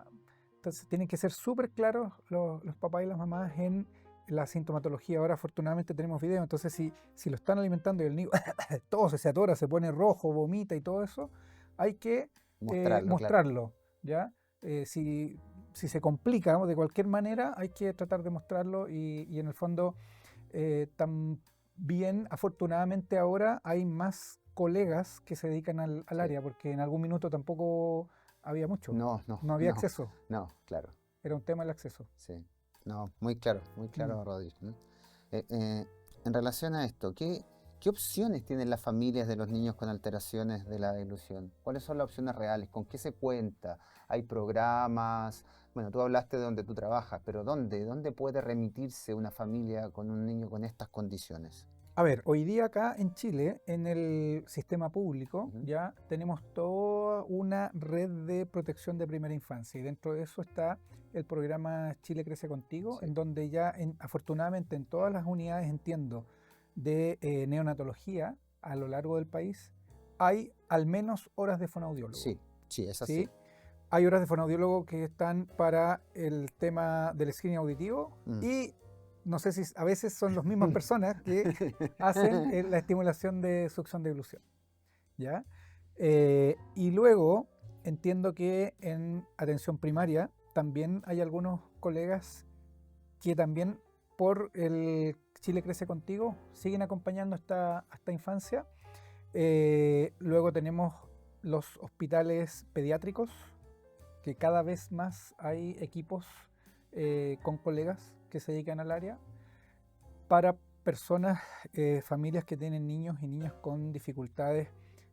entonces tienen que ser súper claros los papás y las mamás en la sintomatología. Ahora afortunadamente tenemos video, entonces si lo están alimentando y el niño todo se atora, se pone rojo, vomita y todo eso, hay que Mostrarlo, mostrarlo, ¿ya? Si se complica, ¿no?, de cualquier manera, hay que tratar de mostrarlo y en el fondo también afortunadamente ahora hay más colegas que se dedican al Sí. área, porque en algún minuto tampoco había mucho, No había acceso, claro. era un tema el acceso. Sí. No, muy claro, Rodri. En relación a esto, ¿qué opciones tienen las familias de los niños con alteraciones de la deglución? ¿Cuáles son las opciones reales? ¿Con qué se cuenta? ¿Hay programas? Bueno, tú hablaste de donde tú trabajas, pero ¿dónde puede remitirse una familia con un niño con estas condiciones? A ver, hoy día acá en Chile, en el sistema público, Ujú. ya tenemos toda una red de protección de primera infancia y dentro de eso está el programa Chile Crece Contigo, Sí. en donde ya afortunadamente en todas las unidades, entiendo, de neonatología a lo largo del país, hay al menos horas de fonoaudiólogo. Sí, es así. ¿Sí? Hay horas de fonoaudiólogo que están para el tema del screening auditivo y no sé si a veces son las mismas personas que hacen la estimulación de succión de deglución. ¿Ya? Y luego entiendo que en atención primaria también hay algunos colegas que también por el Chile Crece Contigo siguen acompañando a esta infancia. Luego tenemos los hospitales pediátricos, que cada vez más hay equipos con colegas que se dedican al área para personas, familias que tienen niños y niñas con dificultades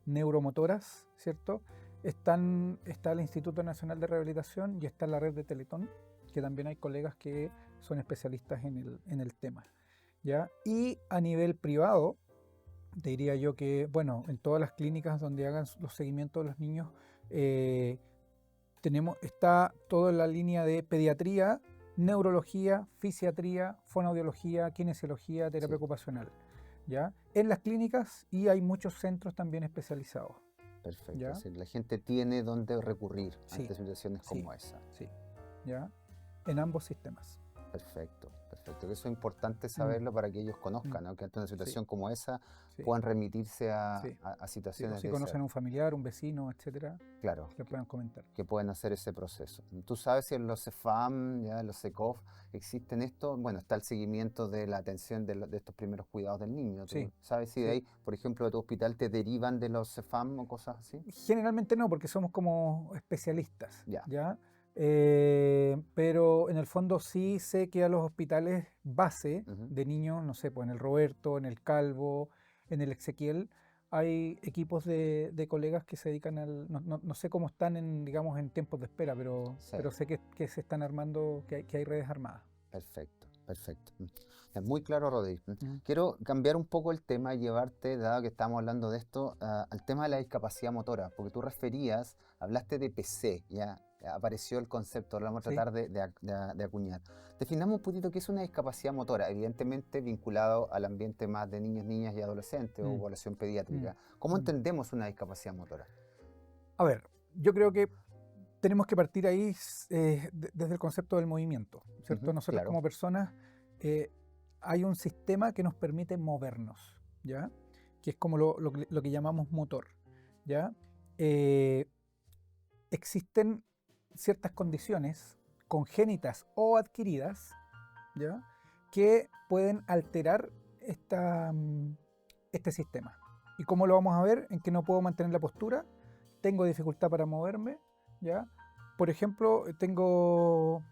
neuromotoras, ¿cierto? Está el Instituto Nacional de Rehabilitación y está la red de Teletón, que también hay colegas que son especialistas en el tema, ¿ya? Y a nivel privado, te diría yo que, bueno, en todas las clínicas donde hagan los seguimientos de los niños, está toda la línea de pediatría, neurología, fisiatría, fonoaudiología, kinesiología, terapia ocupacional, ¿ya? En las clínicas y hay muchos centros también especializados. Perfecto. ¿Ya? Es decir, la gente tiene dónde recurrir Sí, ante situaciones como esa. Sí, ¿ya? En ambos sistemas. Perfecto. Eso es importante saberlo para que ellos conozcan, ¿no? Que ante una situación como esa Sí. puedan remitirse a Sí. situaciones Si de conocen a esa. un familiar, un vecino, etcétera, Claro, le puedan comentar. que pueden hacer ese proceso. ¿Tú sabes si en los CEFAM, ya en los SECOF, existen esto? Bueno, está el seguimiento de la atención de estos primeros cuidados del niño. ¿Tú Sí, sabes si de sí. ahí, por ejemplo, de tu hospital te derivan de los CEFAM o cosas así? Generalmente no, porque somos como especialistas, Ya. ¿ya? Pero en el fondo sí sé que a los hospitales base Ujú. de niños, no sé, pues en el Roberto, en el Calvo, en el Ezequiel, hay equipos de colegas que se dedican no sé cómo están digamos, en tiempos de espera, pero sé que se están armando, que hay redes armadas. Perfecto. Es muy claro, Rodri. Mm. Quiero cambiar un poco el tema y llevarte, dado que estamos hablando de esto, al tema de la discapacidad motora, porque tú hablaste de PC, ¿ya? apareció el concepto, lo vamos a Sí. tratar de acuñar. Definamos un poquito qué es una discapacidad motora, evidentemente vinculado al ambiente más de niños, niñas y adolescentes o Mm, población mm, pediátrica. ¿Cómo mm. entendemos una discapacidad motora? A ver, yo creo que tenemos que partir ahí desde el concepto del movimiento, ¿cierto? Ujú, Nosotros claro. como personas eh, hay un sistema que nos permite movernos, ¿ya? Que es como lo que llamamos motor, ¿ya? Eh, existen ciertas condiciones congénitas o adquiridas, ¿ya? Que pueden alterar este sistema. ¿Y cómo lo vamos a ver? En que no puedo mantener la postura, tengo dificultad para moverme, ¿ya? Por ejemplo, tengo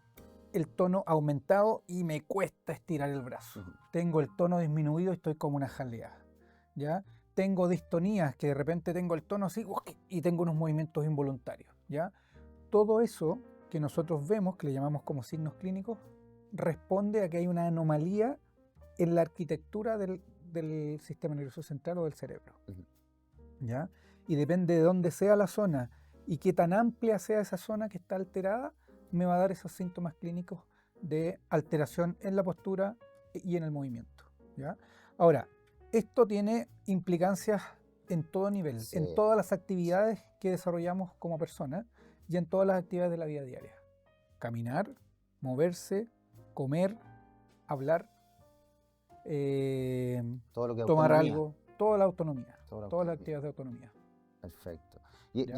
el tono aumentado y me cuesta estirar el brazo. Ujú. Tengo el tono disminuido y estoy como una jalea, ¿ya? Tengo distonías, que de repente tengo el tono así y tengo unos movimientos involuntarios, ¿ya? Todo eso que nosotros vemos, que le llamamos como signos clínicos, responde a que hay una anomalía en la arquitectura del sistema nervioso central o del cerebro, Ujú. ¿ya? Y depende de dónde sea la zona y qué tan amplia sea esa zona que está alterada, me va a dar esos síntomas clínicos de alteración en la postura y en el movimiento, ¿ya? Ahora, esto tiene implicancias en todo nivel, Sí. en todas las actividades que desarrollamos como personas y en todas las actividades de la vida diaria. Caminar, moverse, comer, hablar, Todo lo que es tomar autonomía. algo, toda la autonomía, Toda la todas las autonomía. actividades de autonomía. Perfecto. Y ¿Ya?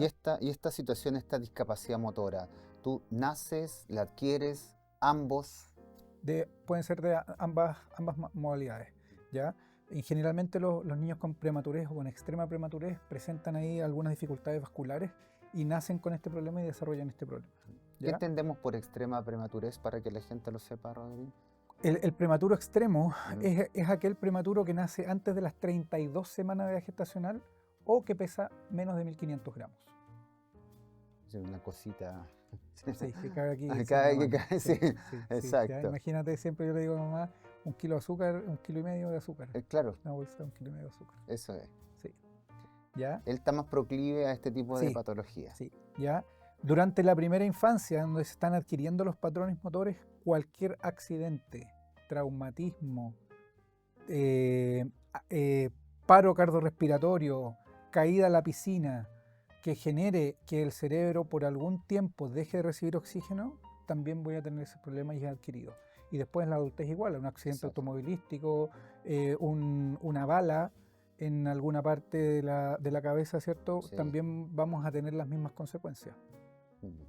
esta situación, esta discapacidad motora, ¿tú naces, la adquieres, ambos? Pueden ser de ambas modalidades, ¿ya? Y generalmente los niños con prematurez o con extrema prematurez presentan ahí algunas dificultades vasculares y nacen con este problema y desarrollan este problema, ¿Qué ¿ya? entendemos por extrema prematurez para que la gente lo sepa, Rodrigo? El prematuro extremo Ujú. es aquel prematuro que nace antes de las 32 semanas de edad gestacional o que pesa menos de 1500 gramos. Es una cosita. Sí, que cabe aquí encima Acá, de la mano. sí, Sí, sí, sí. Ya, exacto. imagínate, siempre yo le digo a mamá, 1 kilo de azúcar, 1,5 kilos de azúcar. Claro, Una bolsa de 1,5 kilos de azúcar. eso es. Sí, ¿ya? Él está más proclive a este tipo de Sí, patología. sí, ¿ya? Durante la primera infancia, donde se están adquiriendo los patrones motores, cualquier accidente, traumatismo, eh, paro cardiorrespiratorio, caída a la piscina, que genere que el cerebro por algún tiempo deje de recibir oxígeno, también voy a tener ese problema ya adquirido. Y después en la adultez igual, un accidente Exacto. automovilístico, una bala en alguna parte de la cabeza, ¿cierto? Sí. También vamos a tener las mismas consecuencias,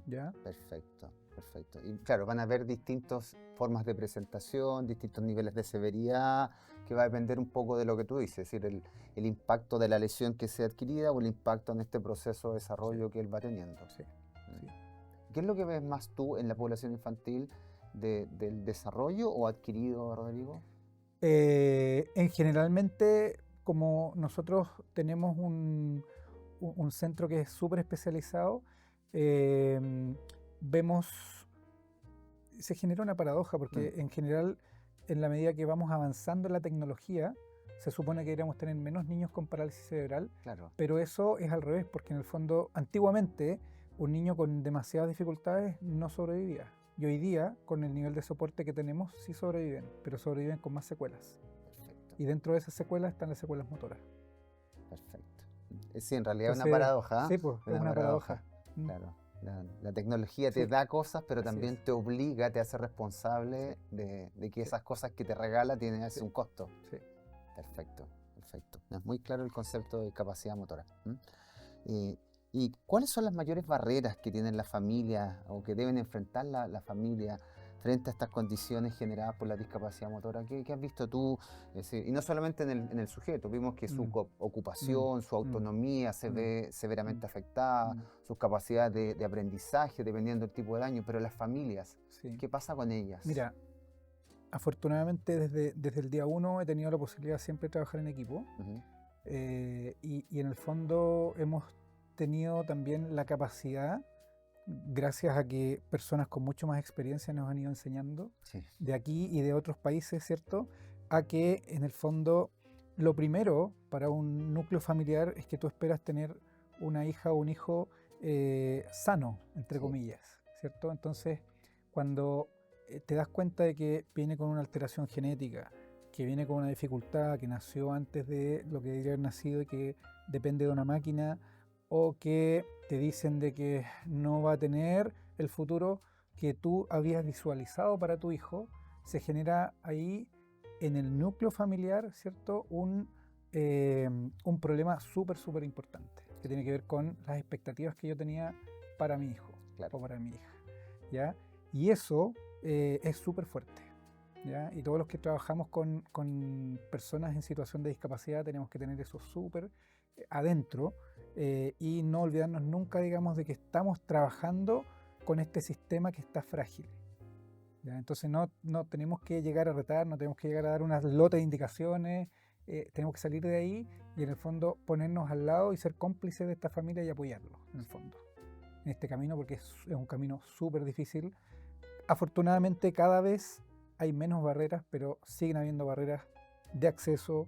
¿ya? Perfecto, perfecto. Y claro, van a haber distintas formas de presentación, distintos niveles de severidad, que va a depender un poco de lo que tú dices, es decir, el impacto de la lesión que sea adquirida o el impacto en este proceso de desarrollo que él va teniendo. Sí, sí. ¿Qué es lo que ves más tú en la población infantil del desarrollo o adquirido, Rodrigo? Generalmente, como nosotros tenemos un centro que es súper especializado, vemos, se genera una paradoja, porque en general, en la medida que vamos avanzando en la tecnología, se supone que deberíamos tener menos niños con parálisis cerebral, Claro, pero eso es al revés, porque en el fondo, antiguamente, un niño con demasiadas dificultades no sobrevivía. Y hoy día, con el nivel de soporte que tenemos, sí sobreviven, pero sobreviven con más secuelas. perfecto, Y dentro de esas secuelas están las secuelas motoras. perfecto. Sí, en realidad es una Entonces, paradoja, ¿ah? sí, pues, es una paradoja. Claro, la tecnología te Sí, da cosas, pero así también es. te obliga, te hace responsable Sí, de que sí, esas cosas que te regala tienen sí, un costo. sí. Perfecto, perfecto. Es muy claro el concepto de capacidad motora. ¿Y, y cuáles son las mayores barreras que tienen las familias o que deben enfrentar la familia frente a estas condiciones generadas por la discapacidad motora? ¿Qué has visto tú? Es decir, y no solamente en el sujeto, vimos que su Mm, mm, ocupación, su mm, autonomía se mm, ve mm, severamente afectada, mm. sus capacidades de aprendizaje, dependiendo del tipo de daño, pero las familias, Sí. ¿qué pasa con ellas? Mira, afortunadamente desde el día uno he tenido la posibilidad siempre de trabajar en equipo. Ujú. Y en el fondo hemos tenido también la capacidad, gracias a que personas con mucho más experiencia nos han ido enseñando Sí, de aquí y de otros países, ¿cierto? A que en el fondo lo primero para un núcleo familiar es que tú esperas tener una hija o un hijo sano, entre Sí. comillas, ¿cierto? Entonces, cuando te das cuenta de que viene con una alteración genética, que viene con una dificultad que nació antes de lo que debería haber nacido y que depende de una máquina, o que te dicen de que no va a tener el futuro que tú habías visualizado para tu hijo, se genera ahí en el núcleo familiar, ¿cierto? Un problema súper importante, que tiene que ver con las expectativas que yo tenía para mi hijo Claro. o para mi hija, ¿ya? Y eso es súper fuerte, ¿ya? Y todos los que trabajamos con personas en situación de discapacidad tenemos que tener eso súper adentro, y no olvidarnos nunca, digamos, de que estamos trabajando con este sistema que está frágil, ¿ya? Entonces no tenemos que llegar a retar, no tenemos que llegar a dar unas lote de indicaciones, tenemos que salir de ahí y en el fondo ponernos al lado y ser cómplices de esta familia y apoyarlos, en el fondo, en este camino, porque es un camino súper difícil. Afortunadamente cada vez hay menos barreras, pero siguen habiendo barreras de acceso,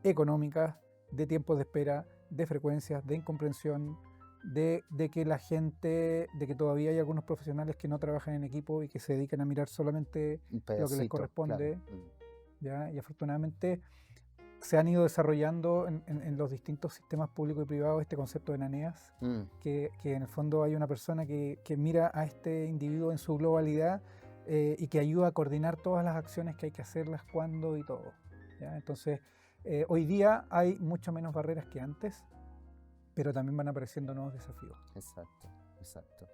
económicas, de tiempos de espera, de frecuencias, de incomprensión, de que la gente, de que todavía hay algunos profesionales que no trabajan en equipo y que se dedican a mirar solamente Un lo que les pedacito, claro. corresponde, ¿ya? Y afortunadamente se han ido desarrollando en los distintos sistemas públicos y privados este concepto de naneas, que en el fondo hay una persona que mira a este individuo en su globalidad, y que ayuda a coordinar todas las acciones que hay que hacerlas, cuándo y todo, ¿ya? Entonces, hoy día hay mucho menos barreras que antes, pero también van apareciendo nuevos desafíos. Exacto, exacto.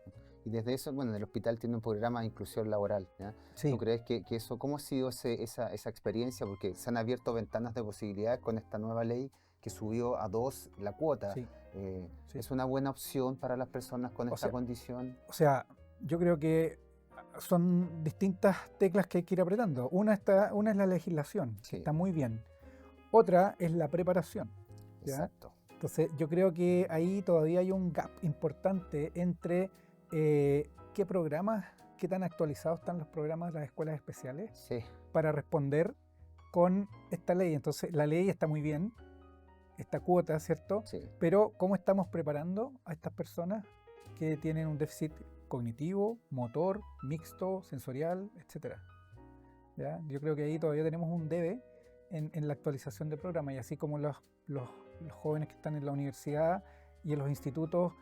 Y desde eso, bueno, el hospital tiene un programa de inclusión laboral, ¿ya? Sí, ¿Tú crees que eso, cómo ha sido esa experiencia? Porque se han abierto ventanas de posibilidades con esta nueva ley que subió a 2 la cuota. sí, sí. ¿Es una buena opción para las personas con O esta sea, condición? o sea, yo creo que son distintas teclas que hay que ir apretando. Una es la legislación, que Sí, está muy bien. Otra es la preparación, ¿ya? exacto. Entonces, yo creo que ahí todavía hay un gap importante entre qué programas, qué tan actualizados están los programas de las escuelas especiales Sí, para responder con esta ley. Entonces, la ley está muy bien, esta cuota, ¿cierto? sí, Pero ¿cómo estamos preparando a estas personas que tienen un déficit cognitivo, motor, mixto, sensorial, etcétera? ¿Ya? Yo creo que ahí todavía tenemos un debe en la actualización del programa, y así como los jóvenes que están en la universidad y en los institutos,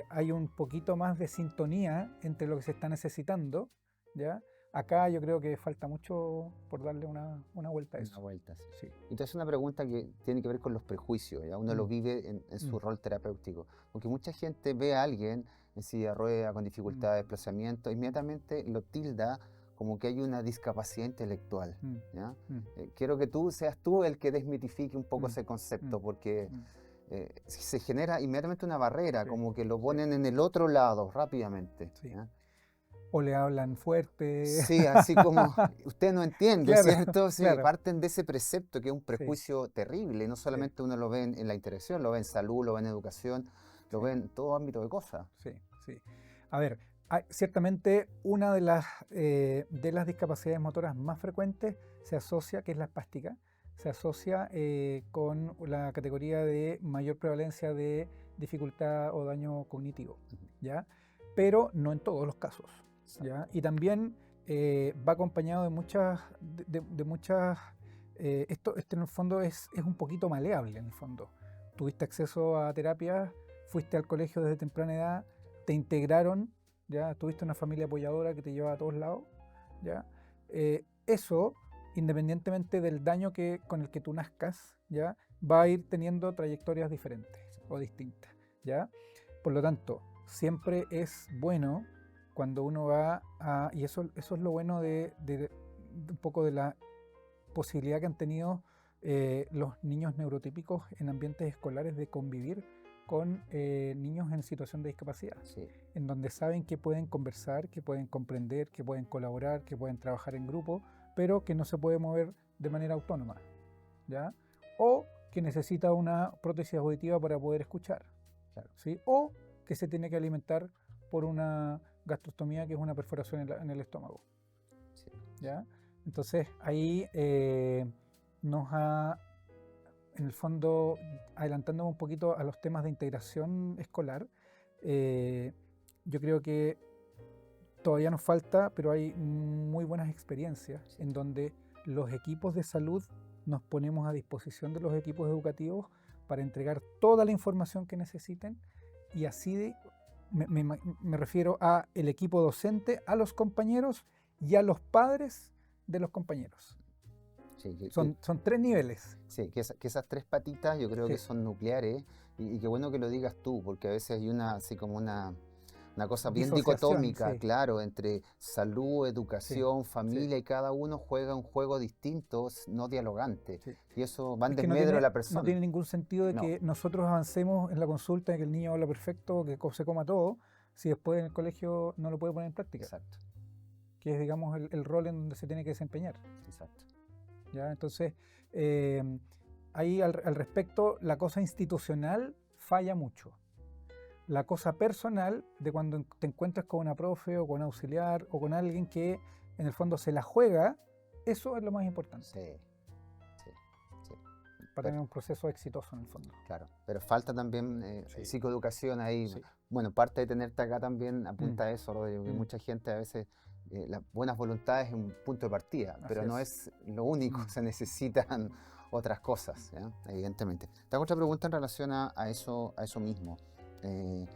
hay un poquito más de sintonía entre lo que se está necesitando, ¿ya? Acá yo creo que falta mucho por darle una vuelta a una eso. vuelta, sí. Sí. Entonces, una pregunta que tiene que ver con los prejuicios, ¿ya? Uno lo Mm, vive en su mm, rol terapéutico, porque mucha gente ve a alguien en silla de ruedas, con mm, dificultad de desplazamiento, inmediatamente lo tilda como que hay una discapacidad intelectual, mm, ¿ya? mm, Quiero que tú seas tú el que desmitifique un poco mm, ese mm, concepto, porque mm. se genera inmediatamente una barrera, Sí, como que lo sí, ponen en el otro lado rápidamente, sí. ¿ya? O le hablan fuerte. Sí, así como usted no entiende, Claro, ¿cierto? Sí, claro. parten de ese precepto que es un Sí, prejuicio terrible, y no sí, solamente uno lo ve en la interacción, lo ve en salud, lo ve en educación, lo sí. ve en todo ámbito de cosas. Sí, sí. A ver, ciertamente una de las discapacidades motoras más frecuentes se asocia, que es la espástica, se asocia con la categoría de mayor prevalencia de dificultad o daño cognitivo, Ujú, ¿ya? Pero no en todos los casos, ¿ya? exacto. Y también va acompañado de muchas esto en el fondo es un poquito maleable, en el fondo. Tuviste acceso a terapias, fuiste al colegio desde temprana edad, te integraron, ya tuviste una familia apoyadora que te lleva a todos lados, ya. Eso, independientemente del daño con el que tú nazcas, ya, va a ir teniendo trayectorias diferentes o distintas, ya. Por lo tanto, siempre es bueno cuando uno va a, y eso es lo bueno de un poco de la posibilidad que han tenido los niños neurotípicos en ambientes escolares de convivir con niños en situación de discapacidad, Sí, en donde saben que pueden conversar, que pueden comprender, que pueden colaborar, que pueden trabajar en grupo, pero que no se puede mover de manera autónoma, ¿ya? O que necesita una prótesis auditiva para poder escuchar, claro. ¿sí? O que se tiene que alimentar por una gastrostomía, que es una perforación en el estómago, Sí, ¿ya? Entonces ahí nos ha, en el fondo, adelantándome un poquito a los temas de integración escolar, yo creo que todavía nos falta, pero hay muy buenas experiencias en donde los equipos de salud nos ponemos a disposición de los equipos educativos para entregar toda la información que necesiten y así me refiero a el equipo docente, a los compañeros y a los padres de los compañeros. Sí, Son 3 niveles. Sí, que esas 3 patitas yo creo Sí. que son nucleares y qué bueno que lo digas tú, porque a veces hay así como una cosa bien Disociación, dicotómica, sí. claro, entre salud, Sí, educación, sí. familia y cada uno juega un juego distinto, no dialogante. Sí. Y eso va en Es que no desmedro de la no persona. tiene ningún sentido de No, que nosotros avancemos en la consulta, de que el niño habla perfecto, que se coma todo, si después en el colegio no lo puede poner en práctica, exacto, que es, digamos, el rol en donde se tiene que desempeñar. exacto. ¿Ya? Entonces, ahí al respecto, la cosa institucional falla mucho. La cosa personal, de cuando te encuentras con una profe o con un auxiliar o con alguien que en el fondo se la juega, eso es lo más importante Sí, sí. para tener un proceso exitoso en el fondo. Claro, pero falta también Sí. psicoeducación ahí. Sí. Bueno, parte de tenerte acá también apunta a eso, Rodrigo, que Mm. mucha gente a veces, las buenas voluntades es un punto de partida, pero Así no es. es lo único, Mm. se necesitan otras cosas, ¿ya? Evidentemente. Te hago otra pregunta en relación a eso mismo. Eh,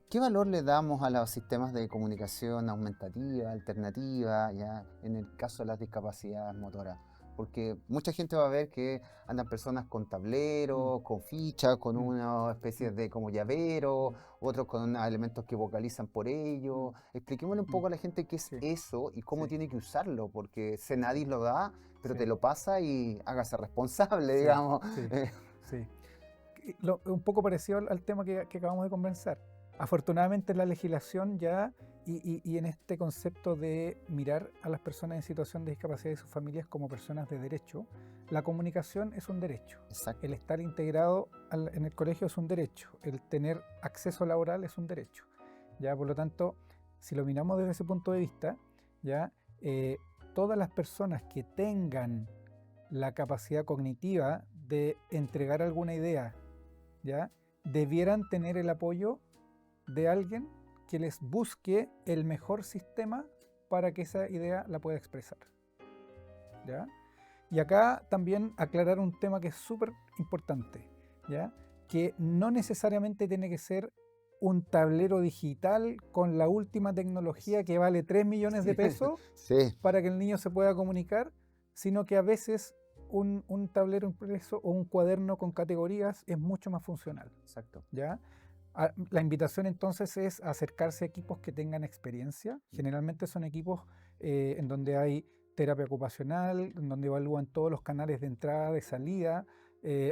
¿Qué valor le damos a los sistemas de comunicación aumentativa, alternativa, ya en el caso de las discapacidades motoras? Porque mucha gente va a ver que andan personas con tableros, con fichas, con Mm. una especie de como llavero, otros con elementos que vocalizan por ello. Expliquémosle un poco a la gente qué es Sí. eso y cómo Sí. tiene que usarlo, porque Senadis lo da, pero Sí. te lo pasa y hágase responsable, Sí, digamos. sí, sí. Un poco parecido al tema que acabamos de conversar. Afortunadamente la legislación ya y en este concepto de mirar a las personas en situación de discapacidad y sus familias como personas de derecho, la comunicación es un derecho. Exacto. El estar integrado en el colegio es un derecho. El tener acceso laboral es un derecho. ¿Ya? Por lo tanto, si lo miramos desde ese punto de vista, ¿ya? Todas las personas que tengan la capacidad cognitiva de entregar alguna idea, ¿ya? Debieran tener el apoyo de alguien que les busque el mejor sistema para que esa idea la pueda expresar, ¿ya? Y acá también aclarar un tema que es súper importante, ¿ya? Que no necesariamente tiene que ser un tablero digital con la última tecnología que vale 3 millones de pesos Sí, para que el niño se pueda comunicar, sino que a veces un tablero impreso o un cuaderno con categorías es mucho más funcional, exacto. ¿ya? La invitación entonces es acercarse a equipos que tengan experiencia. Generalmente son equipos en donde hay terapia ocupacional, en donde evalúan todos los canales de entrada, de salida.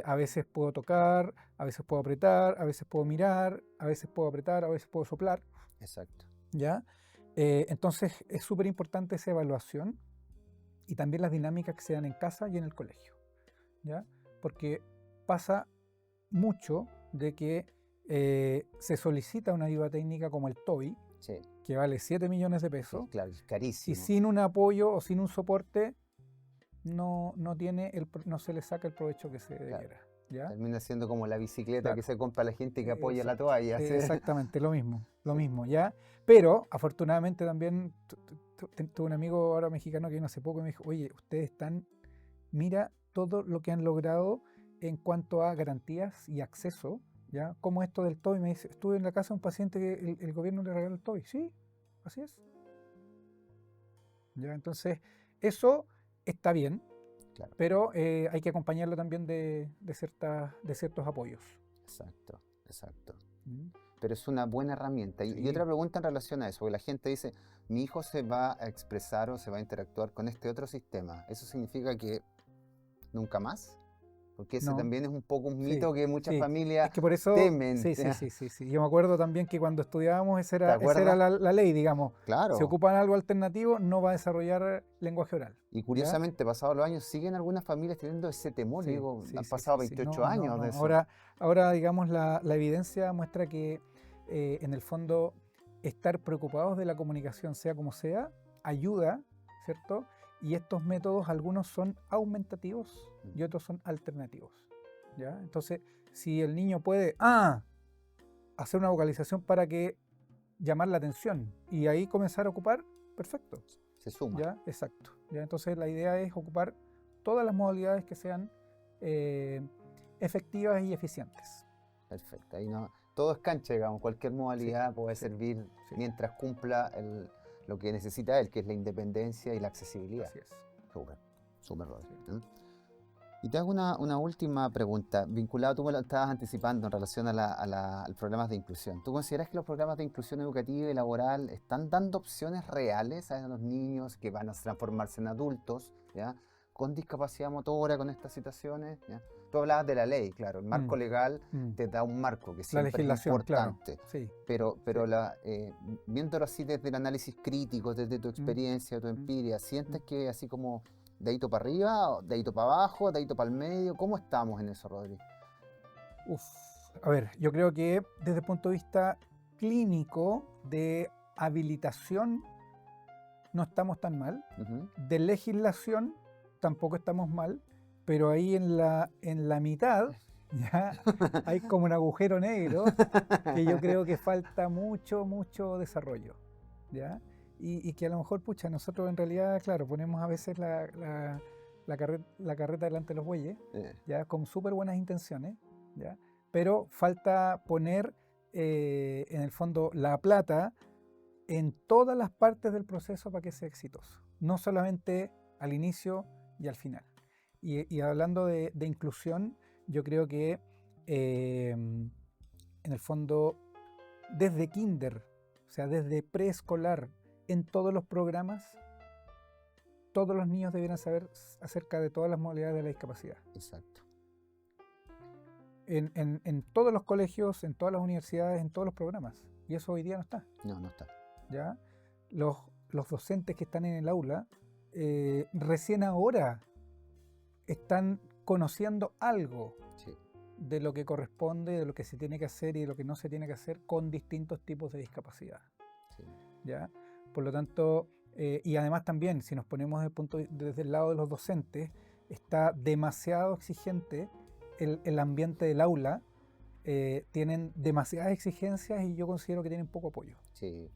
A veces puedo tocar, a veces puedo apretar, a veces puedo mirar, a veces puedo apretar, a veces puedo soplar, Exacto. ¿ya? Entonces es súper importante esa evaluación y también las dinámicas que se dan en casa y en el colegio, ¿ya? Porque pasa mucho de que se solicita una ayuda técnica como el TOI, Sí, que vale 7 millones de sí, pesos, claro, es y carísimo. sin un apoyo o sin un soporte no se le saca el provecho que se Claro. debiera, ¿ya? Termina siendo como la bicicleta Claro. que se compra la gente que apoya la Exacto. toalla. ¿sí? Exactamente, lo Sí. mismo, ¿ya? Pero afortunadamente también tuve un amigo ahora mexicano que vino hace poco y me dijo, oye, ustedes mira todo lo que han logrado en cuanto a garantías y acceso, ¿ya? Como esto del TOI, me dice, estuve en la casa de un paciente que el gobierno le regaló el TOI, sí, así es. ¿Ya? Entonces, eso está bien, Claro, pero hay que acompañarlo también de ciertos apoyos. exacto, exacto. ¿Mm? Pero es una buena herramienta. Y Sí. otra pregunta en relación a eso, porque la gente dice, mi hijo se va a expresar o se va a interactuar con este otro sistema. ¿Eso significa que nunca más? Porque ese No, también es un poco un sí, mito que muchas sí. familias Es que por eso, temen. sí. Yo me acuerdo también que cuando estudiábamos ¿Te esa era acuerdas? la ley, digamos. Si Claro. ocupan algo alternativo, no va a desarrollar lenguaje oral. Y ¿Ya? curiosamente, pasados los años, siguen algunas familias teniendo ese temor. Sí, Digo, sí, han sí, pasado sí, sí. 28 años de eso. Ahora, digamos, la evidencia muestra que en el fondo estar preocupados de la comunicación, sea como sea, ayuda, ¿cierto? Y estos métodos, algunos son aumentativos y otros son alternativos, ¿ya? Entonces, si el niño puede, hacer una vocalización para que llamar la atención y ahí comenzar a ocupar, perfecto. Se suma. ¿Ya? Exacto. ¿Ya? Entonces la idea es ocupar todas las modalidades que sean efectivas y eficientes. Perfecto. Ahí no, todo es cancha, digamos. Cualquier modalidad Sí, puede sí, servir sí. mientras cumpla lo que necesita él, que es la independencia y la accesibilidad. Así es. Súper, súper, Rodri. Sí. Y te hago una última pregunta, vinculado, tú me lo estabas anticipando en relación a los programas de inclusión. ¿Tú consideras que los programas de inclusión educativa y laboral están dando opciones reales a los niños que van a transformarse en adultos, ¿ya? Con discapacidad motora, con estas situaciones? ¿Ya? Tú hablabas de la ley, claro, el marco legal te da un marco que La siempre es legislación, claro. importante, Sí. pero Sí. viéndolo así desde el análisis crítico, desde tu experiencia, tu empiria, ¿sientes que así como dedito para arriba, dedito para abajo, dedito para el medio? ¿Cómo estamos en eso, Rodri? A ver, yo creo que desde el punto de vista clínico de habilitación no estamos tan mal, de legislación tampoco estamos mal, pero ahí en la mitad ya hay como un agujero negro que yo creo que falta mucho, mucho desarrollo, ¿ya? Y que a lo mejor, pucha, nosotros en realidad, claro, ponemos a veces la carreta delante de los bueyes, ¿ya? Con súper buenas intenciones, ¿ya? Pero falta poner en el fondo la plata en todas las partes del proceso para que sea exitoso, no solamente al inicio y al final. Y hablando de inclusión, yo creo que en el fondo desde kinder, o sea, desde preescolar, en todos los programas, todos los niños deberían saber acerca de todas las modalidades de la discapacidad. Exacto. En todos los colegios, en todas las universidades, en todos los programas. Y eso hoy día no está. No, no está. ¿Ya? Los docentes que están en el aula recién ahora están conociendo algo de lo que corresponde, de lo que se tiene que hacer y de lo que no se tiene que hacer con distintos tipos de discapacidad. ¿Ya? Por lo tanto, y además también, si nos ponemos desde el lado de los docentes, está demasiado exigente el ambiente del aula, tienen demasiadas exigencias y yo considero que tienen poco apoyo. Sí.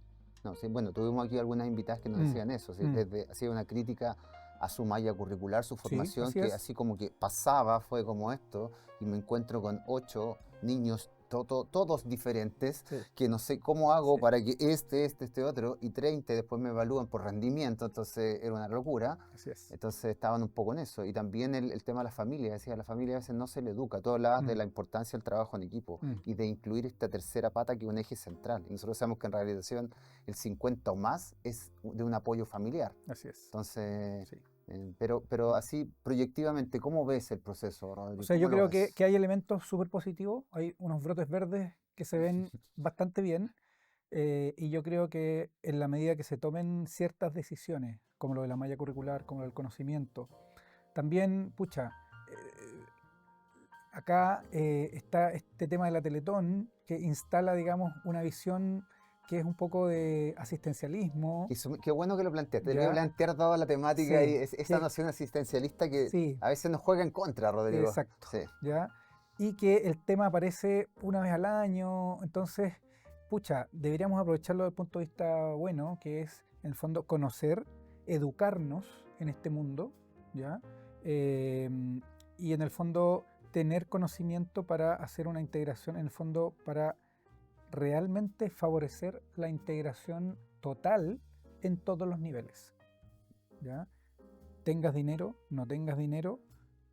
No, sí, bueno, tuvimos aquí algunas invitadas que nos decían eso, ¿sí? Hacía una crítica a su malla curricular, su formación, sí, que así como que pasaba, fue como esto, y me encuentro con 8 niños, todos diferentes, que no sé cómo hago para que este otro, y 30 después me evalúan por rendimiento, entonces era una locura. Así es. Entonces estaban un poco en eso. Y también el tema de la familia, decía, la familia a veces no se le educa. Tú hablabas de la importancia del trabajo en equipo y de incluir esta tercera pata que es un eje central. Y nosotros sabemos que en rehabilitación el 50 o más es de un apoyo familiar. Así es. Entonces, pero así proyectivamente, ¿cómo ves el proceso, Rodrigo? O sea, yo creo que hay elementos súper positivos, hay unos brotes verdes que se ven bastante bien, y yo creo que en la medida que se tomen ciertas decisiones, como lo de la malla curricular, como lo del conocimiento, también, pucha, acá está este tema de la Teletón que instala, digamos, una visión que es un poco de asistencialismo. Qué bueno que lo planteaste. Te voy a plantear toda la temática y esa noción asistencialista que a veces nos juega en contra, Rodrigo. Exacto. ¿Ya? Y que el tema aparece una vez al año. Entonces, pucha, deberíamos aprovecharlo desde el punto de vista bueno, que es, en el fondo, conocer, educarnos en este mundo, ¿ya? Y en el fondo, tener conocimiento para hacer una integración, en el fondo, para realmente favorecer la integración total en todos los niveles, ¿ya? Tengas dinero, no tengas dinero,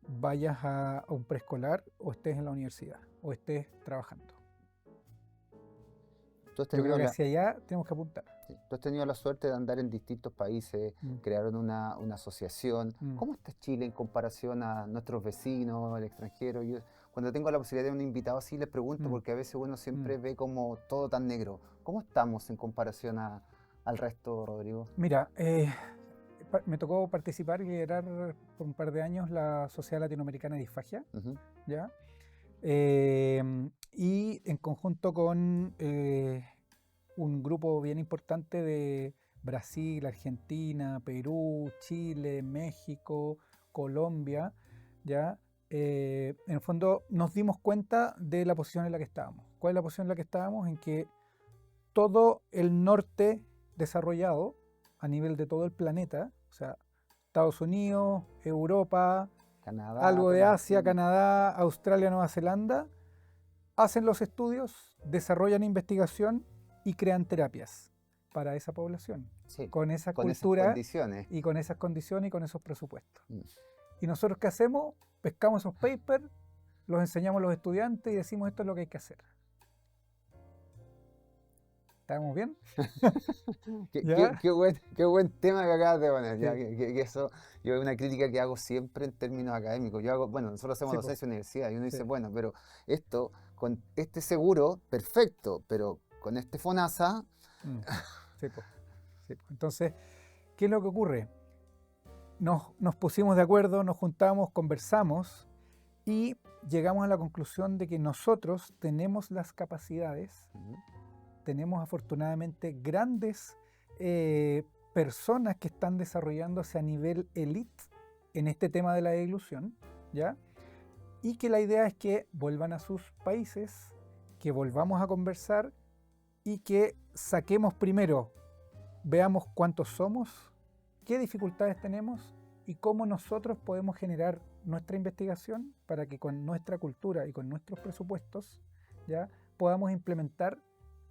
vayas a un preescolar o estés en la universidad o estés trabajando. Yo creo que hacia allá tenemos que apuntar. Tú has tenido la suerte de andar en distintos países, crearon una asociación. ¿Cómo está Chile en comparación a nuestros vecinos, el extranjero? Yo, cuando tengo la posibilidad de un invitado así les pregunto, porque a veces uno siempre ve como todo tan negro. ¿Cómo estamos en comparación al resto, Rodrigo? Mira, me tocó participar y liderar por un par de años la Sociedad Latinoamericana de Disfagia, ¿ya? Y en conjunto con un grupo bien importante de Brasil, Argentina, Perú, Chile, México, Colombia, ¿ya? En el fondo nos dimos cuenta de la posición en la que estábamos. ¿Cuál es la posición en la que estábamos? En que todo el norte desarrollado a nivel de todo el planeta, o sea, Estados Unidos, Europa, Canadá, algo de pero, Asia, Canadá, Australia, Nueva Zelanda, hacen los estudios, desarrollan investigación y crean terapias para esa población, sí, con esa con esas cultura condiciones. y con esas condiciones y con esos presupuestos. Mm. ¿Y nosotros qué hacemos? Pescamos esos papers, los enseñamos a los estudiantes y decimos esto es lo que hay que hacer. ¿Estamos bien? ¿Ya? Qué buen tema que acabas de poner. Ya, Sí, que eso, yo es una crítica que hago siempre en términos académicos. Yo hago, bueno, nosotros hacemos sí, po, docencia en universidad y uno sí. dice, bueno, pero esto, con este seguro, perfecto, pero con este FONASA, Mm, sí, po, sí, po. Entonces, ¿qué es lo que ocurre? Nos pusimos de acuerdo, nos juntamos, conversamos y llegamos a la conclusión de que nosotros tenemos las capacidades, ujú, tenemos afortunadamente grandes personas que están desarrollándose a nivel elite en este tema de la ilusión, ¿ya? Y que la idea es que vuelvan a sus países, que volvamos a conversar y que saquemos primero, veamos cuántos somos, qué dificultades tenemos y cómo nosotros podemos generar nuestra investigación para que con nuestra cultura y con nuestros presupuestos ya podamos implementar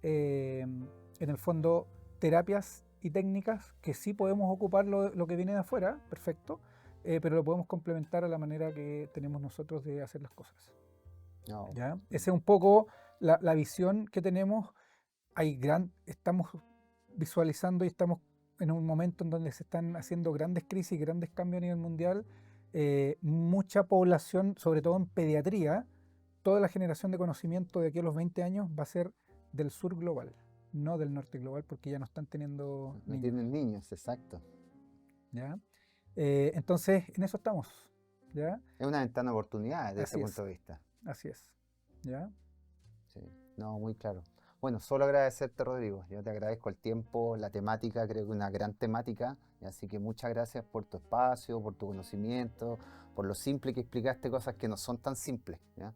en el fondo terapias y técnicas que sí podemos ocupar lo que viene de afuera, perfecto, pero lo podemos complementar a la manera que tenemos nosotros de hacer las cosas. no, ¿Ya? Esa es un poco la visión que tenemos. Estamos visualizando y estamos en un momento en donde se están haciendo grandes crisis, grandes cambios a nivel mundial. Mucha población, sobre todo en pediatría, toda la generación de conocimiento de aquí a los 20 años va a ser del sur global, no del norte global, porque ya no están teniendo no niños. tienen niños, exacto. ¿Ya? Entonces, en eso estamos. ¿Ya? Es una ventana de oportunidades desde ese Así es, punto de vista. así es. ¿Ya? Sí, no, muy claro. Bueno, solo agradecerte, Rodrigo. Yo te agradezco el tiempo, la temática, creo que una gran temática. Así que muchas gracias por tu espacio, por tu conocimiento, por lo simple que explicaste cosas que no son tan simples, ¿ya?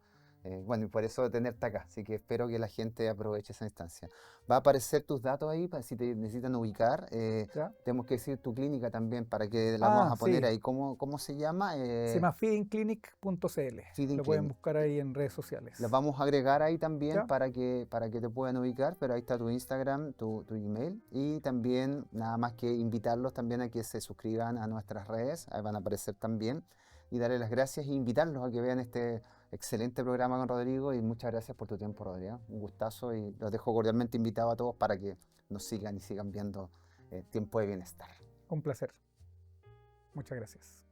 Bueno, y por eso de tenerte acá. Así que espero que la gente aproveche esa instancia. Va a aparecer tus datos ahí para si te necesitan ubicar. ¿Ya? Tenemos que decir tu clínica también para que la vamos Ah, a poner sí. ahí. ¿Cómo se llama? Se llama feedingclinic.cl. Feeding Lo pueden Clinic. buscar ahí en redes sociales. Las vamos a agregar ahí también ¿Ya? para que te puedan ubicar, pero ahí está tu Instagram, tu email y también nada más que invitarlos también a que se suscriban a nuestras redes, ahí van a aparecer también y darle las gracias e invitarlos a que vean este excelente programa con Rodrigo y muchas gracias por tu tiempo, Rodrigo. Un gustazo y los dejo cordialmente invitados a todos para que nos sigan y sigan viendo Tiempo de Bienestar. Un placer. Muchas gracias.